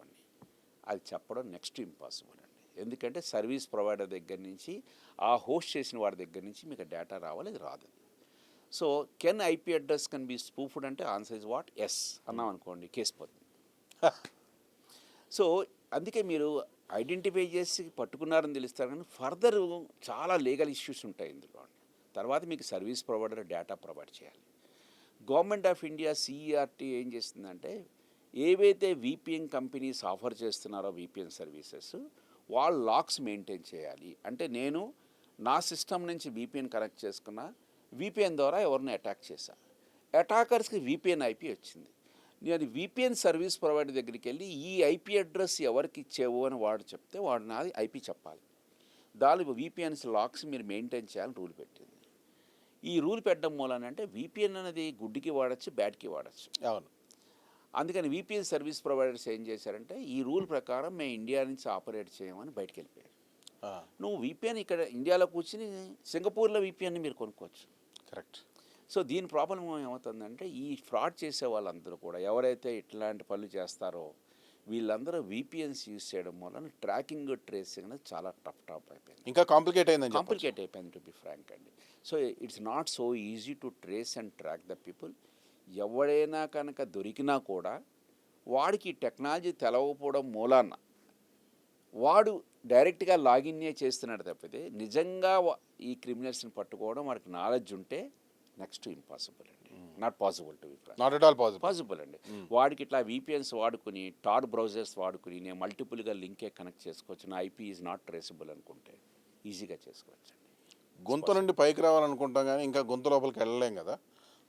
అది చెప్పడం నెక్స్ట్ ఇంపాసిబుల్ అండి. ఎందుకంటే సర్వీస్ ప్రొవైడర్ దగ్గర నుంచి ఆ హోస్ట్ చేసిన వాడి దగ్గర నుంచి మీకు డేటా రావాలి, అది రాదు. So can IP address can be spoofed అంటే ఆన్సర్ ఇస్ వాట్, ఎస్ అన్నాం అనుకోండి, కేసు పోతుంది. సో అందుకే మీరు ఐడెంటిఫై చేసి పట్టుకున్నారని తెలుస్తారు, కానీ ఫర్దర్ చాలా లీగల్ ఇష్యూస్ ఉంటాయి ఇందులో. తర్వాత మీకు సర్వీస్ ప్రొవైడర్ డేటా ప్రొవైడ్ చేయాలి. గవర్నమెంట్ ఆఫ్ ఇండియా సిఈఆర్టీ ఏం చేస్తుందంటే ఏవైతే విపిఎన్ కంపెనీస్ ఆఫర్ చేస్తున్నారో విపిఎన్ సర్వీసెస్ వాళ్ళు లాక్స్ మెయింటైన్ చేయాలి. అంటే నేను నా సిస్టమ్ నుంచి విపిఎన్ కనెక్ట్ చేసుకున్న, విపిఎన్ ద్వారా ఎవరిని అటాక్ చేశా, అటాకర్స్కి విపిఎన్ ఐపీ వచ్చింది, నేను విపిఎన్ సర్వీస్ ప్రొవైడర్ దగ్గరికి వెళ్ళి ఈ ఐపీ అడ్రస్ ఎవరికి ఇచ్చేవు అని వాడు చెప్తే వాడు నాది ఐపీ చెప్పాలి. దాని విపిఎన్స్ లాక్స్ మీరు మెయింటైన్ చేయాలని రూల్ పెట్టింది. ఈ రూల్ పెట్టడం మూలనంటే విపిఎన్ అనేది గుడ్డికి వాడచ్చు, బ్యాడ్కి వాడచ్చు. అవును. అందుకని విపిఎన్ సర్వీస్ ప్రొవైడర్స్ ఏం చేశారంటే ఈ రూల్ ప్రకారం మేము ఇండియా నుంచి ఆపరేట్ చేయమని బయటకు వెళ్ళిపోయారు. నువ్వు విపిఎన్ ఇక్కడ ఇండియాలో కూర్చుని సింగపూర్లో విపిఎన్ని మీరు కొనుక్కోవచ్చు. కరెక్ట్. సో దీని ప్రాబ్లం ఏమవుతుందంటే ఈ ఫ్రాడ్ చేసే వాళ్ళందరూ కూడా ఎవరైతే ఇట్లాంటి పనులు చేస్తారో వీళ్ళందరూ విపిఎన్స్ యూజ్ చేయడం వలన ట్రాకింగ్ ట్రేసింగ్ అనేది చాలా టఫ్ అయిపోయింది, ఇంకా కాంప్లికేట్ అయిపోయింది టు బి ఫ్రాంక్ అండి. So it's not so easy to trace and track the people. ఎవడైనా కనుక దొరికినా కూడా వాడికి టెక్నాలజీ తెలవకపోవడం మూలాన వాడు డైరెక్ట్గా లాగిన్నే చేస్తున్నాడు తప్పితే నిజంగా ఈ క్రిమినల్స్ని పట్టుకోవడం వాడికి నాలెడ్జ్ ఉంటే నెక్స్ట్ ఇంపాసిబుల్ అండి, not possible to be frank, not at all possible అండి. వాడికి ఇట్లా విపిఎన్స్ వాడుకుని టార్ బ్రౌజర్స్ వాడుకుని నేను మల్టిపుల్గా లింకే కనెక్ట్ చేసుకోవచ్చు, నా ఐపీ ఈజ్ నాట్ ట్రేసబుల్ అనుకుంటే ఈజీగా చేసుకోవచ్చు అండి. గొంతు నుండి పైకి రావాలనుకుంటాం కానీ ఇంకా గొంతు లోపలికి వెళ్ళలేం కదా.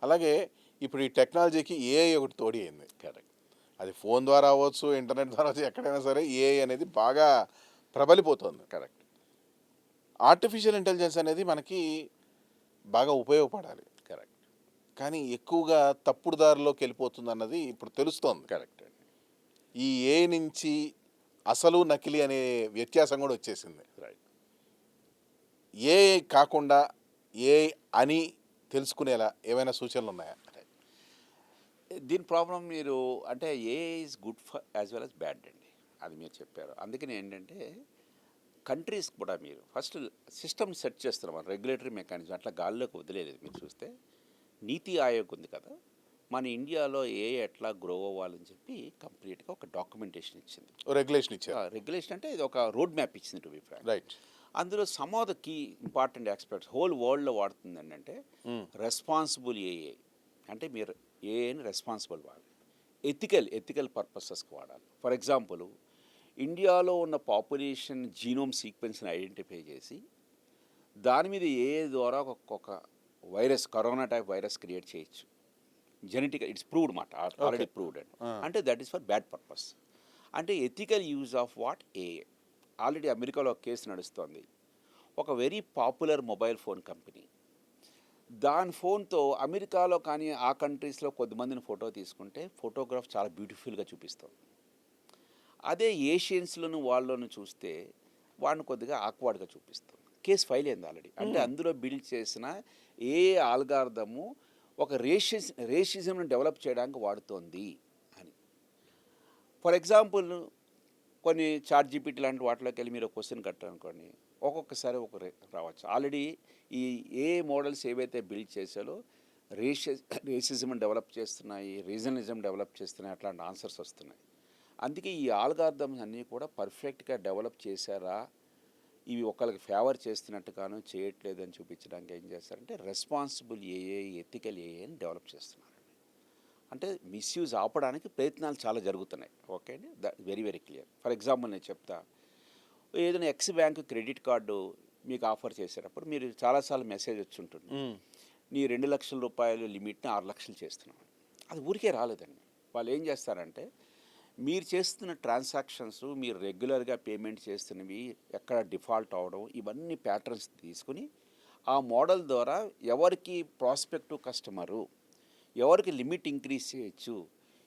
అలాగే ఇప్పుడు ఈ టెక్నాలజీకి ఏఐ ఒకటి తోడి అయింది. కరెక్ట్. అది ఫోన్ ద్వారా అవ్వచ్చు, ఇంటర్నెట్ ద్వారా అవ్వచ్చు, ఎక్కడైనా సరే ఏఐ అనేది బాగా ప్రబలిపోతుంది. కరెక్ట్. ఆర్టిఫిషియల్ ఇంటెలిజెన్స్ అనేది మనకి బాగా ఉపయోగపడాలి, కరెక్ట్, కానీ ఎక్కువగా తప్పుడు దారిలోకి వెళ్ళిపోతుంది అన్నది ఇప్పుడు తెలుస్తోంది. కరెక్ట్ అండి. ఈ ఏఐ నుంచి అసలు నకిలీ అనే వ్యత్యాసం కూడా వచ్చేసింది. రైట్. ఏఐ కాకుండా ఏఐ అని తెలుసుకునేలా ఏమైనా సూచనలు ఉన్నాయా? దీని ప్రాబ్లం మీరు అంటే a is good for as well as bad అండి, అది మీరు చెప్పారు. అందుకని ఏంటంటే కంట్రీస్ కూడా మీరు ఫస్ట్ సిస్టమ్ సెట్ చేస్తున్నాం, రెగ్యులేటరీ మెకానిజం అట్లా గాల్లోకి వదిలేదు. మీరు చూస్తే నీతి ఆయోగ్ ఉంది కదా, మన ఇండియాలో ఎట్లా గ్రో అవ్వాలని చెప్పి కంప్లీట్గా ఒక డాక్యుమెంటేషన్ ఇచ్చింది. రెగ్యులేషన్ ఇచ్చారు. రెగ్యులేషన్ అంటే ఇది ఒక రోడ్ మ్యాప్ ఇచ్చింది టు బి ఫ్రాంక్. రైట్. అందులో some of the key important aspects whole వరల్డ్లో వాడుతుంది ఏంటంటే రెస్పాన్సిబుల్ ఏఏ, అంటే మీరు ఏఏని రెస్పాన్సిబుల్ వాడాలి, ఎథికల్ పర్పసెస్కి వాడాలి. ఫర్ ఎగ్జాంపుల్ ఇండియాలో ఉన్న పాపులేషన్ జీనోమ్ సీక్వెన్స్ని ఐడెంటిఫై చేసి దాని మీద ఏఏ ద్వారా ఒక virus, corona type virus create చేయొచ్చు. జెనెటిక్ ఇట్స్ ప్రూవ్డ్ మాట, ఆల్రెడీ ప్రూవ్డ్ అండ్ అంటే that is for bad purpose. అంటే ఎథికల్ యూజ్ ఆఫ్ వాట్ ఏఏ. ఆల్రెడీ అమెరికాలో ఒక కేసు నడుస్తోంది. ఒక very popular mobile phone company దాని ఫోన్తో అమెరికాలో కానీ ఆ కంట్రీస్లో కొద్దిమందిని ఫోటో తీసుకుంటే ఫోటోగ్రాఫ్ చాలా బ్యూటిఫుల్గా చూపిస్తుంది. అదే ఏషియన్స్లోను వాళ్ళను చూస్తే వాడిని కొద్దిగా ఆక్వర్డ్గా చూపిస్తుంది. కేసు ఫైల్ అయింది ఆల్రెడీ. అంటే అందులో బిల్డ్ చేసిన ఏ ఆల్గారిథము ఒక రేషిజంను డెవలప్ చేయడానికి వాడుతోంది అని. ఫర్ ఎగ్జాంపుల్ కొన్ని చాట్ జీపీటీ లాంటి వాటిలోకి వెళ్ళి మీరు ఒక క్వశ్చన్ కట్టారనుకోండి, ఒక్కొక్కసారి రావచ్చు. ఆల్రెడీ ఈ ఏ మోడల్స్ ఏవైతే బిల్డ్ చేశారో రేషిజం డెవలప్ చేస్తున్నాయి, రీజనలిజం డెవలప్ చేస్తున్నాయి, అట్లాంటి ఆన్సర్స్ వస్తున్నాయి. అందుకే ఈ ఆల్గారిథమ్స్ అన్నీ కూడా పర్ఫెక్ట్గా డెవలప్ చేశారా, ఇవి ఒకరికి ఫేవర్ చేస్తున్నట్టుగాను చేయట్లేదని చూపించడానికి ఏం చేస్తారంటే రెస్పాన్సిబుల్ ఏఏ, ఎథికల్ ఏఏని డెవలప్ చేస్తున్నారు. అంటే మిస్యూజ్ ఆపడానికి ప్రయత్నాలు చాలా జరుగుతున్నాయి. ఓకే అండి, very very clear. For example నేను చెప్తా, ఏదైనా ఎక్స్ బ్యాంక్ క్రెడిట్ కార్డు మీకు ఆఫర్ చేసేటప్పుడు మీరు చాలాసార్లు మెసేజ్ వచ్చి ఉంటుంది, నీ 2 లక్షల రూపాయలు లిమిట్ని 6 లక్షలు చేస్తున్నాం. అది ఊరికే రాలేదండి. వాళ్ళు ఏం చేస్తారంటే మీరు చేస్తున్న ట్రాన్సాక్షన్స్, మీరు రెగ్యులర్గా పేమెంట్ చేస్తున్నవి ఎక్కడ డిఫాల్ట్ అవడం, ఇవన్నీ ప్యాటర్న్స్ తీసుకుని ఆ మోడల్ ద్వారా ఎవరికి ప్రాస్పెక్టివ్ కస్టమరు, ఎవరికి లిమిట్ ఇంక్రీజ్ చేయొచ్చు,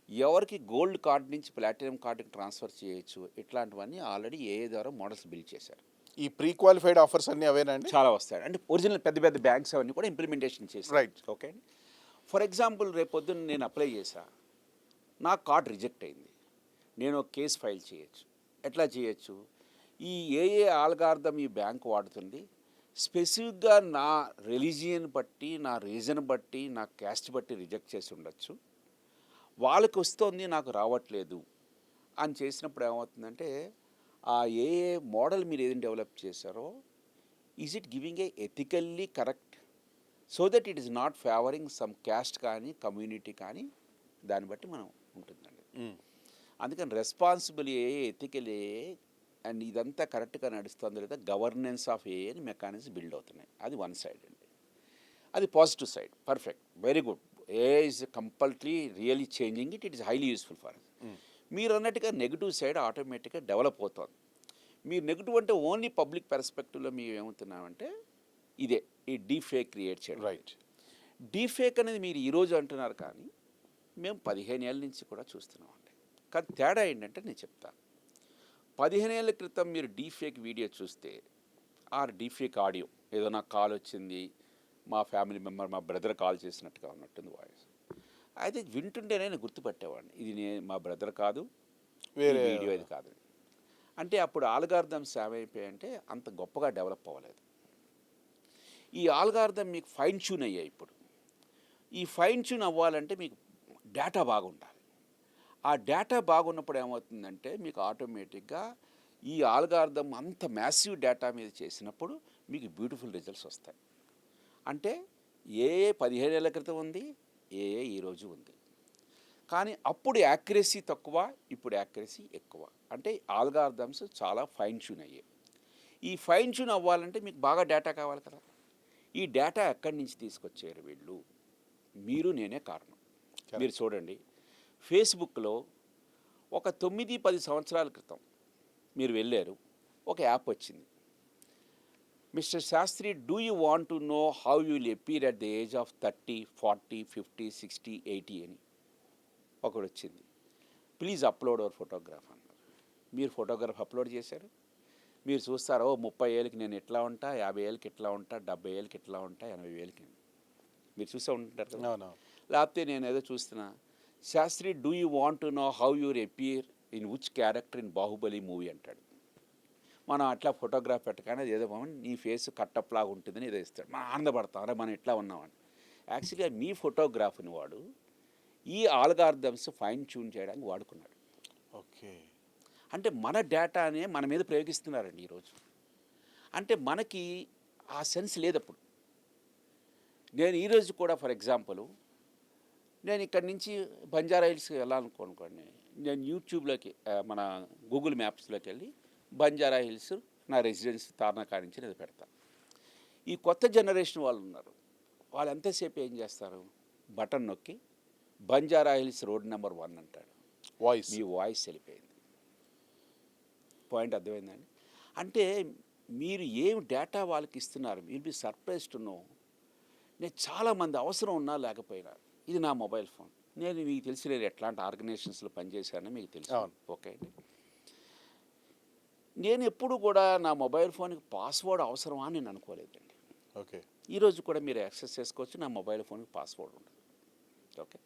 ఎవరికి గోల్డ్ కార్డ్ నుంచి ప్లాటినం కార్డుకి ట్రాన్స్ఫర్ చేయొచ్చు, ఇట్లాంటివన్నీ ఆల్రెడీ ఏఏ ద్వారా మోడల్స్ బిల్డ్ చేశారు. ఈ ప్రీ క్వాలిఫైడ్ ఆఫర్స్ అన్నీ అవేనండి? చాలా వస్తాయి. అంటే ఒరిజినల్ పెద్ద పెద్ద బ్యాంక్స్ అవన్నీ కూడా ఇంప్లిమెంటేషన్ చేశారు. రైట్. ఓకే అండి. ఫర్ ఎగ్జాంపుల్ రేపు పొద్దున్న నేను అప్లై చేశా, నా కార్డ్ రిజెక్ట్ అయింది, నేను ఒక కేసు ఫైల్ చేయొచ్చు. ఎట్లా చేయొచ్చు? ఈ ఏఏ ఆల్గారిథం ఈ బ్యాంక్ వాడుతుంది, స్పెసిఫిక్గా నా రిలీజియన్ బట్టి, నా రీజన్ బట్టి, నా క్యాస్ట్ బట్టి రిజెక్ట్ చేసి ఉండొచ్చు. వాళ్ళకి వస్తుంది, నాకు రావట్లేదు అని చేసినప్పుడు ఏమవుతుందంటే ఆ ఏఏ మోడల్ మీరు ఏదైనా డెవలప్ చేశారో is it giving a ethically correct, so that it is not favouring some caste కానీ కమ్యూనిటీ కానీ, దాన్ని బట్టి మనం ఉంటుందండి. అందుకని రెస్పాన్సిబుల్ ఏఏ, ఎథికల్ ఏఏ అండ్ ఇదంతా కరెక్ట్గా నడుస్తుంది లేదా గవర్నెన్స్ ఆఫ్ ఏఏ అని మెకానిజం బిల్డ్ అవుతున్నాయి. అది వన్ సైడ్ అండి. అది positive side, perfect, very good. AI is compulsory really changing it, it is highly useful for us. మీరు అన్నట్టుగా నెగిటివ్ సైడ్ ఆటోమేటిక్గా డెవలప్ అవుతుంది. మీరు నెగిటివ్ అంటే ఓన్లీ పబ్లిక్ పర్స్పెక్టివ్లో మేము ఏమవుతున్నామంటే ఇదే ఈ డీఫేక్ క్రియేట్ చేయడం. రైట్. డీఫేక్ అనేది మీరు ఈరోజు అంటున్నారు, కానీ మేము 15 ఏళ్ళ నుంచి కూడా చూస్తున్నామండి. కానీ తేడా ఏంటంటే నేను చెప్తాను. 15 ఏళ్ళ క్రితం మీరు డీఫేక్ వీడియో చూస్తే ఆర్ డీఫేక్ ఆడియో, ఏదో నాకు కాల్ వచ్చింది, మా ఫ్యామిలీ మెంబర్, మా బ్రదర్ కాల్ చేసినట్టుగా ఉన్నట్టుంది వాయిస్, అయితే వింటుంటే నేను గుర్తుపట్టేవాడిని, ఇది మా బ్రదర్ కాదు, వేరే వీడియో ఇది కాదు. అంటే అప్పుడు ఆల్గారిథమ్స్ ఏమైపోయాయంటే అంత గొప్పగా డెవలప్ అవ్వలేదు. ఈ ఆల్గారిథం మీకు ఫైన్ ట్యూన్ అయ్యాయి. ఇప్పుడు ఈ ఫైన్ ట్యూన్ అవ్వాలంటే మీకు డేటా బాగుండాలి. ఆ డేటా బాగున్నప్పుడు ఏమవుతుందంటే మీకు ఆటోమేటిక్గా ఈ ఆల్గారిథం అంత మ్యాసివ్ డేటా మీద చేసినప్పుడు మీకు బ్యూటిఫుల్ రిజల్ట్స్ వస్తాయి. అంటే ఏ 15 ఏళ్ళ క్రితం ఉంది, ఏ ఈరోజు ఉంది, కానీ అప్పుడు యాక్యురసీ తక్కువ, ఇప్పుడు యాక్యురసీ ఎక్కువ. అంటే ఆల్గారిథమ్స్ చాలా ఫైన్ ట్యూన్ అయ్యాయి. ఈ ఫైన్ ట్యూన్ అవ్వాలంటే మీకు బాగా డేటా కావాలి కదా. ఈ డేటా ఎక్కడి నుంచి తీసుకొచ్చారు వీళ్ళు? మీరు నేనే కారణం. మీరు చూడండి, ఫేస్బుక్లో ఒక 9-10 సంవత్సరాల క్రితం మీరు వెళ్ళారు, ఒక యాప్ వచ్చింది, mister Sastri do you want to know how you will appear at the age of 30, 40, 50, 60, 80 అని ఒకడు వచ్చింది. ప్లీజ్ అప్లోడ్ అవర్ ఫోటోగ్రాఫ్ అన్నారు. మీరు ఫోటోగ్రాఫ్ అప్లోడ్ చేశారు, మీరు చూస్తారో 30 ఏళ్ళకి నేను ఎట్లా ఉంటా, 50 ఏళ్ళకి ఎట్లా ఉంటా, 70 ఏళ్ళకి ఎట్లా ఉంటా, 80 ఏళ్ళకి మీరు చూసే ఉంటారు కదా. లేకపోతే నేను ఏదో చూస్తున్నా, Sastri do you want to know how your appear in which character in Baahubali movie అంటాడు. మనం అట్లా ఫోటోగ్రాఫ్ పెట్టగానే అది ఏదో నీ ఫేస్ కట్టప్ లాగా ఉంటుందని ఏదో ఇస్తాడు. మనం ఆనందపడతాం, అరే మనం ఇట్లా ఉన్నామని. యాక్చువల్గా మీ ఫోటోగ్రాఫ్ని వాడు ఈ ఆల్గారిథమ్స్ ఫైన్ ట్యూన్ చేయడానికి వాడుకున్నాడు. ఓకే. అంటే మన డేటానే మన మీద ప్రయోగిస్తున్నారండి ఈరోజు. అంటే మనకి ఆ సెన్స్ లేదప్పుడు. నేను ఈరోజు కూడా ఫర్ ఎగ్జాంపుల్ నేను ఇక్కడి నుంచి బంజారా హిల్స్ వెళ్ళాలనుకోనుకోండి, నేను యూట్యూబ్లోకి మన గూగుల్ మ్యాప్స్లోకి వెళ్ళి బంజారా హిల్స్ నా రెసిడెన్స్ తార్నాకా నుంచి నేను పెడతాను. ఈ కొత్త జనరేషన్ వాళ్ళు ఉన్నారు, వాళ్ళు ఎంతసేపు ఏం చేస్తారు, బటన్ నొక్కి బంజారా హిల్స్ రోడ్ నెంబర్ 1 అంటాడు. వాయిస్ మీ వాయిస్ వెళ్ళిపోయింది. పాయింట్ అర్థమైందండి. అంటే మీరు ఏం డేటా వాళ్ళకి ఇస్తున్నారు, మీరు బి సర్ప్రైజ్ టు నో. నేను చాలామంది అవసరం ఉన్నా లేకపోయినా ఇది నా మొబైల్ ఫోన్. నేను మీకు తెలిసి నేను ఎట్లాంటి ఆర్గనైజేషన్స్లో పనిచేశానో మీకు తెలుసు. ఓకే అండి. నేను ఎప్పుడు కూడా నా మొబైల్ ఫోన్కి పాస్వర్డ్ అవసరమా అని నేను అనుకోలేదండి. ఓకే. ఈరోజు కూడా మీరు యాక్సెస్ చేసుకోవచ్చు, నా మొబైల్ ఫోన్కి పాస్వర్డ్ ఉండదు. ఓకే.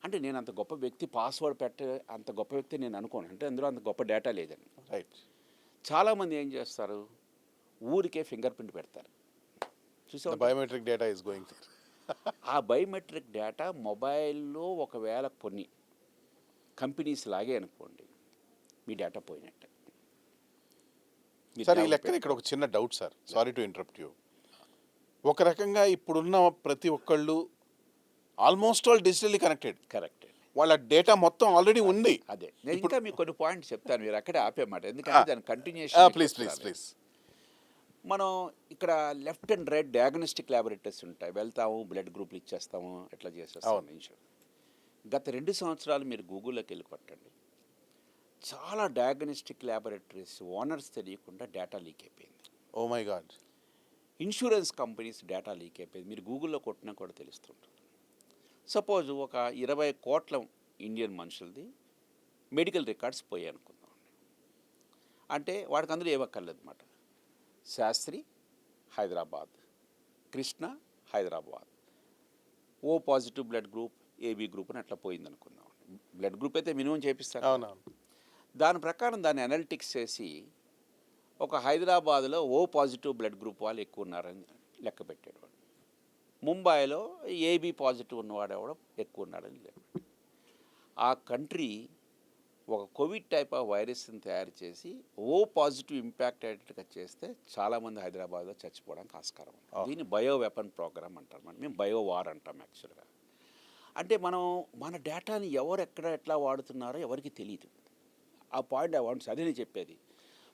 అంటే నేను అంత గొప్ప వ్యక్తి, పాస్వర్డ్ పెట్టే అంత గొప్ప వ్యక్తి నేను అనుకోను. అంటే అందులో అంత గొప్ప డేటా లేదండి. రైట్. చాలామంది ఏం చేస్తారు, ఊరికే ఫింగర్ ప్రింట్ పెడతారు. చూసా బయోమెట్రిక్ డేటా ఇస్ గోయింగ్. ఆ బయోమెట్రిక్ డేటా మొబైల్లో ఒకవేళ కొన్ని కంపెనీస్ లాగే అనుకోండి, మీ డేటా పోయినట్టే. సార్ ఈ లెక్కన ఇక్కడ ఒక చిన్న doubt sir, sorry to interrupt you. ఒక రకంగా ఇప్పుడున్న ప్రతి ఒక్కళ్ళు almost all digitally connected. Correct. వాళ్ళ డేటా మొత్తం ఆల్రెడీ ఉంది. అదే నేను ఇంకా మీకు కొన్ని పాయింట్స్ చెప్తాను, మీరు అక్కడే ఆపేమాట, ఎందుకంటే దాని కంటిన్యూషన్. ప్లీజ్. మనం ఇక్కడ left and right diagnostic laboratories ఉంటాయి, వెళ్తాము బ్లడ్ గ్రూప్లు ఇచ్చేస్తాము, ఎట్లా చేసేస్తాము. గత 2 సంవత్సరాలు మీరు గూగుల్లోకి వెళ్ళి కొట్టండి, చాలా డయాగ్నోస్టిక్ ల్యాబొరేటరీస్ ఓనర్స్ తెలియకుండా డేటా లీక్ అయిపోయింది. Oh my God. Insurance companies data leak అయిపోయింది, మీరు గూగుల్లో కొట్టినా కూడా తెలుస్తుంటుంది. సపోజ్ ఒక 20 కోట్ల ఇండియన్ మనుషులది మెడికల్ రికార్డ్స్ పోయాయి అనుకుందాం. అంటే వాడికి అందులో ఏమక్కర్లేదు అనమాట. Sastri Hyderabad, Krishna Hyderabad, O positive blood group, AB group అని అట్లా పోయింది అనుకుందాం. బ్లడ్ గ్రూప్ అయితే మినిమం చేపిస్తారు. అవునవును. దాని ప్రకారం దాన్ని అనలిటిక్స్ చేసి ఒక హైదరాబాద్లో ఓ పాజిటివ్ బ్లడ్ గ్రూప్ వాళ్ళు ఎక్కువ ఉన్నారని లెక్క పెట్టాడు. ముంబైలో ఏబీ పాజిటివ్ ఉన్నవాడు ఎవడో ఎక్కువ ఉన్నాడని లెక్క. ఆ కంట్రీ ఒక కోవిడ్ టైప్ ఆఫ్ వైరస్ని తయారు చేసి ఓ పాజిటివ్ ఇంపాక్ట్ అయ్యేటట్టుగా చేస్తే చాలామంది హైదరాబాద్లో చచ్చిపోవడానికి ఆస్కారం ఉంది. దీన్ని బయో వెపన్ ప్రోగ్రామ్ అంటారు, మేము బయో వార్ అంటాం యాక్చువల్గా. అంటే మనం మన డేటాని ఎవరు ఎక్కడ ఎట్లా వాడుతున్నారో ఎవరికి తెలియదు. ఆ పాయింట్ అదే నేను చెప్పేది.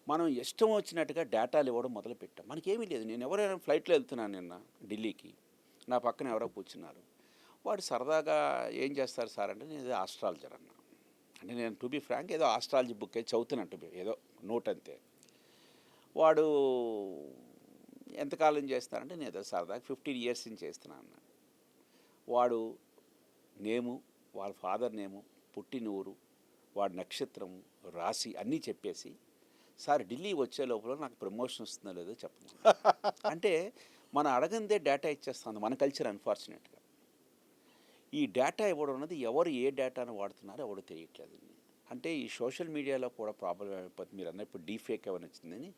మనం ఇష్టం వచ్చినట్టుగా డేటాలు ఇవ్వడం మొదలుపెట్టాం. మనకేమీ లేదు. నేను ఎవరైనా ఫ్లైట్లో వెళ్తున్నాను నిన్న ఢిల్లీకి, నా పక్కన ఎవరో కూర్చున్నారు, వాడు సరదాగా ఏం చేస్తారు సార్ అంటే, నేను ఏదో ఆస్ట్రాలజర్ అన్నా. అంటే నేను టు బి ఫ్రాంక్ ఏదో ఆస్ట్రాలజీ బుక్ అయితే చదువుతున్నట్టు ఏదో నోట్ అంతే. వాడు ఎంతకాలం చేస్తానంటే నేను ఏదో సరదాగా 15 years నుంచి చేస్తున్నాను అన్నాడు. వాడు నేము, వాళ్ళ ఫాదర్ నేము, పుట్టిన ఊరు, వాడి నక్షత్రం, రాశి అన్నీ చెప్పేసి, సార్ ఢిల్లీ వచ్చే లోపల నాకు ప్రమోషన్ వస్తుందో లేదో చెప్పండి. అంటే మనం అడగందే డేటా ఇచ్చేస్తుంది మన కల్చర్. అన్ఫార్చునేట్గా ఈ డేటా ఇవ్వడం అన్నది ఎవరు ఏ డేటాను వాడుతున్నారో ఎవడో తెలియట్లేదు. అంటే ఈ సోషల్ మీడియాలో కూడా ప్రాబ్లం అయిపోతుంది. మీరు అన్న ఇప్పుడు డీఫేక్ ఏమైనా వచ్చిందని,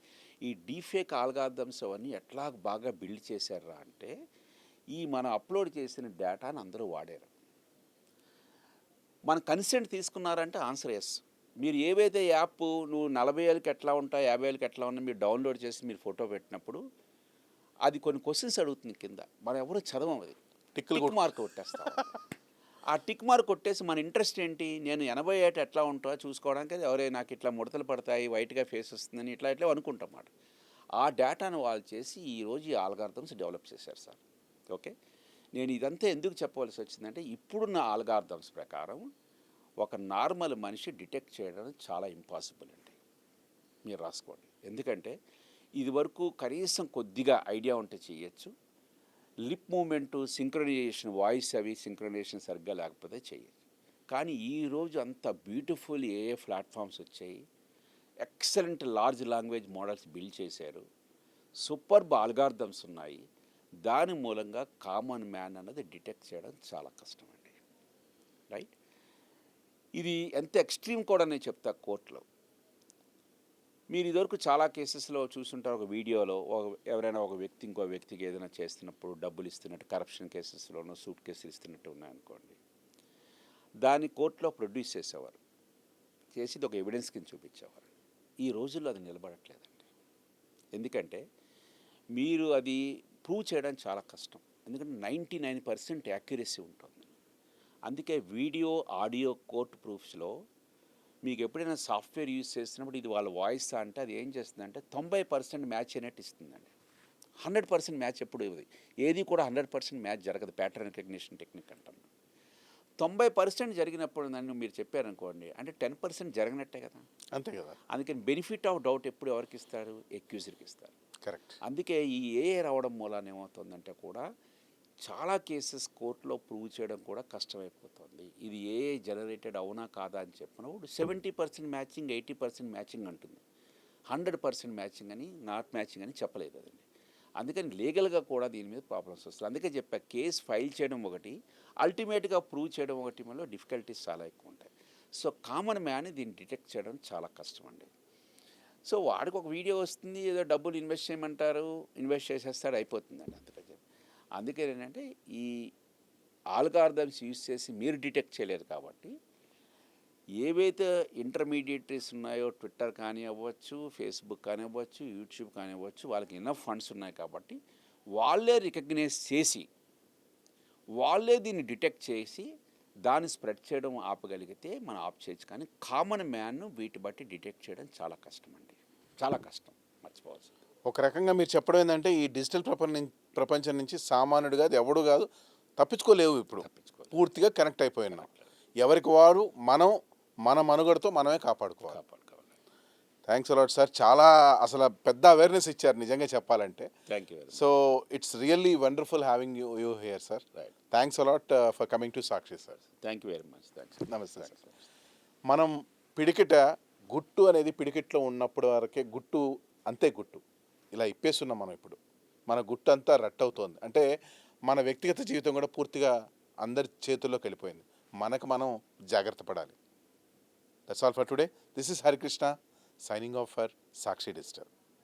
ఈ డీఫేక్ ఆల్గారిథమ్స్ అవన్నీ ఎట్లా బాగా బిల్డ్ చేశారా అంటే, ఈ మనం అప్లోడ్ చేసిన డేటాను అందరూ వాడారు. మన కన్సెంట్ తీసుకున్నారంటే ఆన్సర్ ఎస్. మీరు ఏవైతే యాప్ నువ్వు 40 ఏళ్ళకి ఎట్లా ఉంటాయి, 50 ఏళ్ళకి ఎట్లా ఉన్నా మీరు డౌన్లోడ్ చేసి మీరు ఫోటో పెట్టినప్పుడు అది కొన్ని క్వశ్చన్స్ అడుగుతుంది కింద, మనం ఎవరు చదవం, అది టిక్ మార్క్ కొట్టేస్తాం. ఆ టిక్ మార్క్ కొట్టేసి మన ఇంట్రెస్ట్ ఏంటి, నేను 80 ఏట ఎట్లా ఉంటావో చూసుకోవడానికి, ఎవరే నాకు ఇట్లా ముడతలు పడతాయి, వైట్గా ఫేస్ వస్తుందని ఇట్లా అనుకుంటాం అన్నమాట. ఆ డేటాను వాళ్ళు చేసి ఈరోజు ఈ ఆల్గారిథమ్స్ డెవలప్ చేశారు సార్. ఓకే. నేను ఇదంతా ఎందుకు చెప్పవలసి వచ్చిందంటే, ఇప్పుడున్న ఆల్గారిథమ్స్ ప్రకారం ఒక నార్మల్ మనిషి డిటెక్ట్ చేయడం చాలా ఇంపాసిబుల్ అండి. మీరు రాసుకోండి. ఎందుకంటే ఇది వరకు కనీసం కొద్దిగా ఐడియా ఉంటే చేయొచ్చు. లిప్ మూమెంటు, సింక్రనైజేషన్, వాయిస్ అవి సింక్రనైజేషన్ సరిగ్గా లేకపోతే చేయొచ్చు. కానీ ఈరోజు అంత బ్యూటిఫుల్ ఏ ప్లాట్ఫామ్స్ వచ్చాయి, excellent large language models build చేశారు, సూపర్బ్ ఆల్గారిథమ్స్ ఉన్నాయి. దాని మూలంగా కామన్ మ్యాన్ అన్నది డిటెక్ట్ చేయడం చాలా కష్టం అండి. రైట్. ఇది ఎంత ఎక్స్ట్రీమ్ కూడా నేను చెప్తా కోర్టులో. మీరు ఇదివరకు చాలా కేసెస్లో చూసుంటారు, ఒక వీడియోలో ఎవరైనా ఒక వ్యక్తి ఇంకో వ్యక్తికి ఏదైనా చేస్తున్నప్పుడు డబ్బులు ఇస్తున్నట్టు, కరప్షన్ కేసెస్లోనూ సూట్ కేసులు ఇస్తున్నట్టు ఉన్నాయనుకోండి, దాన్ని కోర్టులో ప్రొడ్యూస్ చేసేవారు, చేసి ఇది ఒక ఎవిడెన్స్ కింద చూపించేవారు. ఈ రోజుల్లో అది నిలబడట్లేదండి. ఎందుకంటే మీరు అది ప్రూవ్ చేయడం చాలా కష్టం. ఎందుకంటే 99% యాక్యురసీ ఉంటుంది. అందుకే వీడియో, ఆడియో కోర్ట్ ప్రూఫ్స్లో మీకు ఎప్పుడైనా సాఫ్ట్వేర్ యూజ్ చేస్తున్నప్పుడు ఇది వాళ్ళ వాయిస్ అంటే అది ఏం చేస్తుందంటే 90% మ్యాచ్ అయినట్టు ఇస్తుందండి. 100% మ్యాచ్ ఎప్పుడు ఇవ్వదు. ఏది కూడా 100% మ్యాచ్ జరగదు. ప్యాటర్న్ రికగ్నిషన్ టెక్నిక్ అంటాం. 90% జరిగినప్పుడు నన్ను మీరు చెప్పారనుకోండి, అంటే 10% జరగనట్టే కదా. అంతే కదా. అందుకని బెనిఫిట్ ఆఫ్ డౌట్ ఎప్పుడు ఎవరికి ఇస్తారు? ఎక్యూజర్కి ఇస్తారు. కరెక్ట్. అందుకే ఈ ఏఏ రావడం మూలాన ఏమవుతుందంటే కూడా చాలా కేసెస్ కోర్టులో ప్రూవ్ చేయడం కూడా కష్టమైపోతుంది. ఇది ఏఏ జనరేటెడ్ అవునా కాదా అని చెప్పినప్పుడు 70% మ్యాచింగ్, 80% మ్యాచింగ్ అంటుంది. 100% మ్యాచింగ్ అని, నాట్ మ్యాచింగ్ అని చెప్పలేదు అదండి. అందుకని లీగల్గా కూడా దీని మీద ప్రాబ్లమ్స్ వస్తాయి. అందుకే చెప్పా, కేసు ఫైల్ చేయడం ఒకటి, అల్టిమేట్గా ప్రూవ్ చేయడం ఒకటి, మనలో డిఫికల్టీస్ చాలా ఎక్కువ ఉంటాయి. సో కామన్ మ్యాన్ దీన్ని డిటెక్ట్ చేయడం చాలా కష్టం అండి. సో వాడికి ఒక వీడియో వస్తుంది, ఏదో డబ్బులు ఇన్వెస్ట్ చేయమంటారు, ఇన్వెస్ట్ చేసేస్తాడు, అయిపోతుందండి అంతగా చెప్పి. అందుకే ఏంటంటే ఈ ఆల్గారిథమ్స్ యూజ్ చేసి మీరు డిటెక్ట్ చేయలేరు కాబట్టి, ఏవైతే ఇంటర్మీడియటరీస్ ఉన్నాయో, ట్విట్టర్ కానీ అవ్వచ్చు, ఫేస్బుక్ కానీ అవ్వచ్చు, యూట్యూబ్ కానీ అవ్వచ్చు, వాళ్ళకి ఎనఫ్ ఫండ్స్ ఉన్నాయి కాబట్టి వాళ్ళే రికగ్నైజ్ చేసి, వాళ్ళే దీన్ని డిటెక్ట్ చేసి దాన్ని స్ప్రెడ్ చేయడం ఆపగలిగితే మనం ఆప్ చేయొచ్చు. కానీ కామన్ మ్యాన్ను వీటి బట్టి డిటెక్ట్ చేయడం చాలా కష్టం అండి, చాలా కష్టం, మర్చిపోవాల్సింది. ఒక రకంగా మీరు చెప్పడం ఏంటంటే ఈ డిజిటల్ ప్రపంచం నుంచి సామాన్యుడు కాదు, ఎవడు కాదు, తప్పించుకోలేవు. ఇప్పుడు తప్పించుకోవాలి, పూర్తిగా కనెక్ట్ అయిపోయినాం. ఎవరికి వారు మనం మన మనుగడతో మనమే కాపాడుకోవాలి. Thanks a lot sir. చాలా అసలు పెద్ద అవేర్నెస్ ఇచ్చారు నిజంగా చెప్పాలంటే. Thank you very much. So it's really wonderful having you here sir. Right. Thanks a lot for coming to Sakshi sir. Thank you very much. Thanks. నమస్తే సార్. మనం పిడికిట గుట్టు అనేది పిడికిట్లో ఉన్నప్పుడు వరకే గుట్టు, అంతే గుట్టు. ఇలా ఇప్పేస్తున్నాం మనం. ఇప్పుడు మన గుట్టు అంతా రట్ అవుతోంది. అంటే మన వ్యక్తిగత జీవితం కూడా పూర్తిగా అందరి చేతుల్లోకి వెళ్ళిపోయింది. మనకు మనం జాగ్రత్త పడాలి. That's all for today. This is Harikrishna signing off for Sakshi Digital.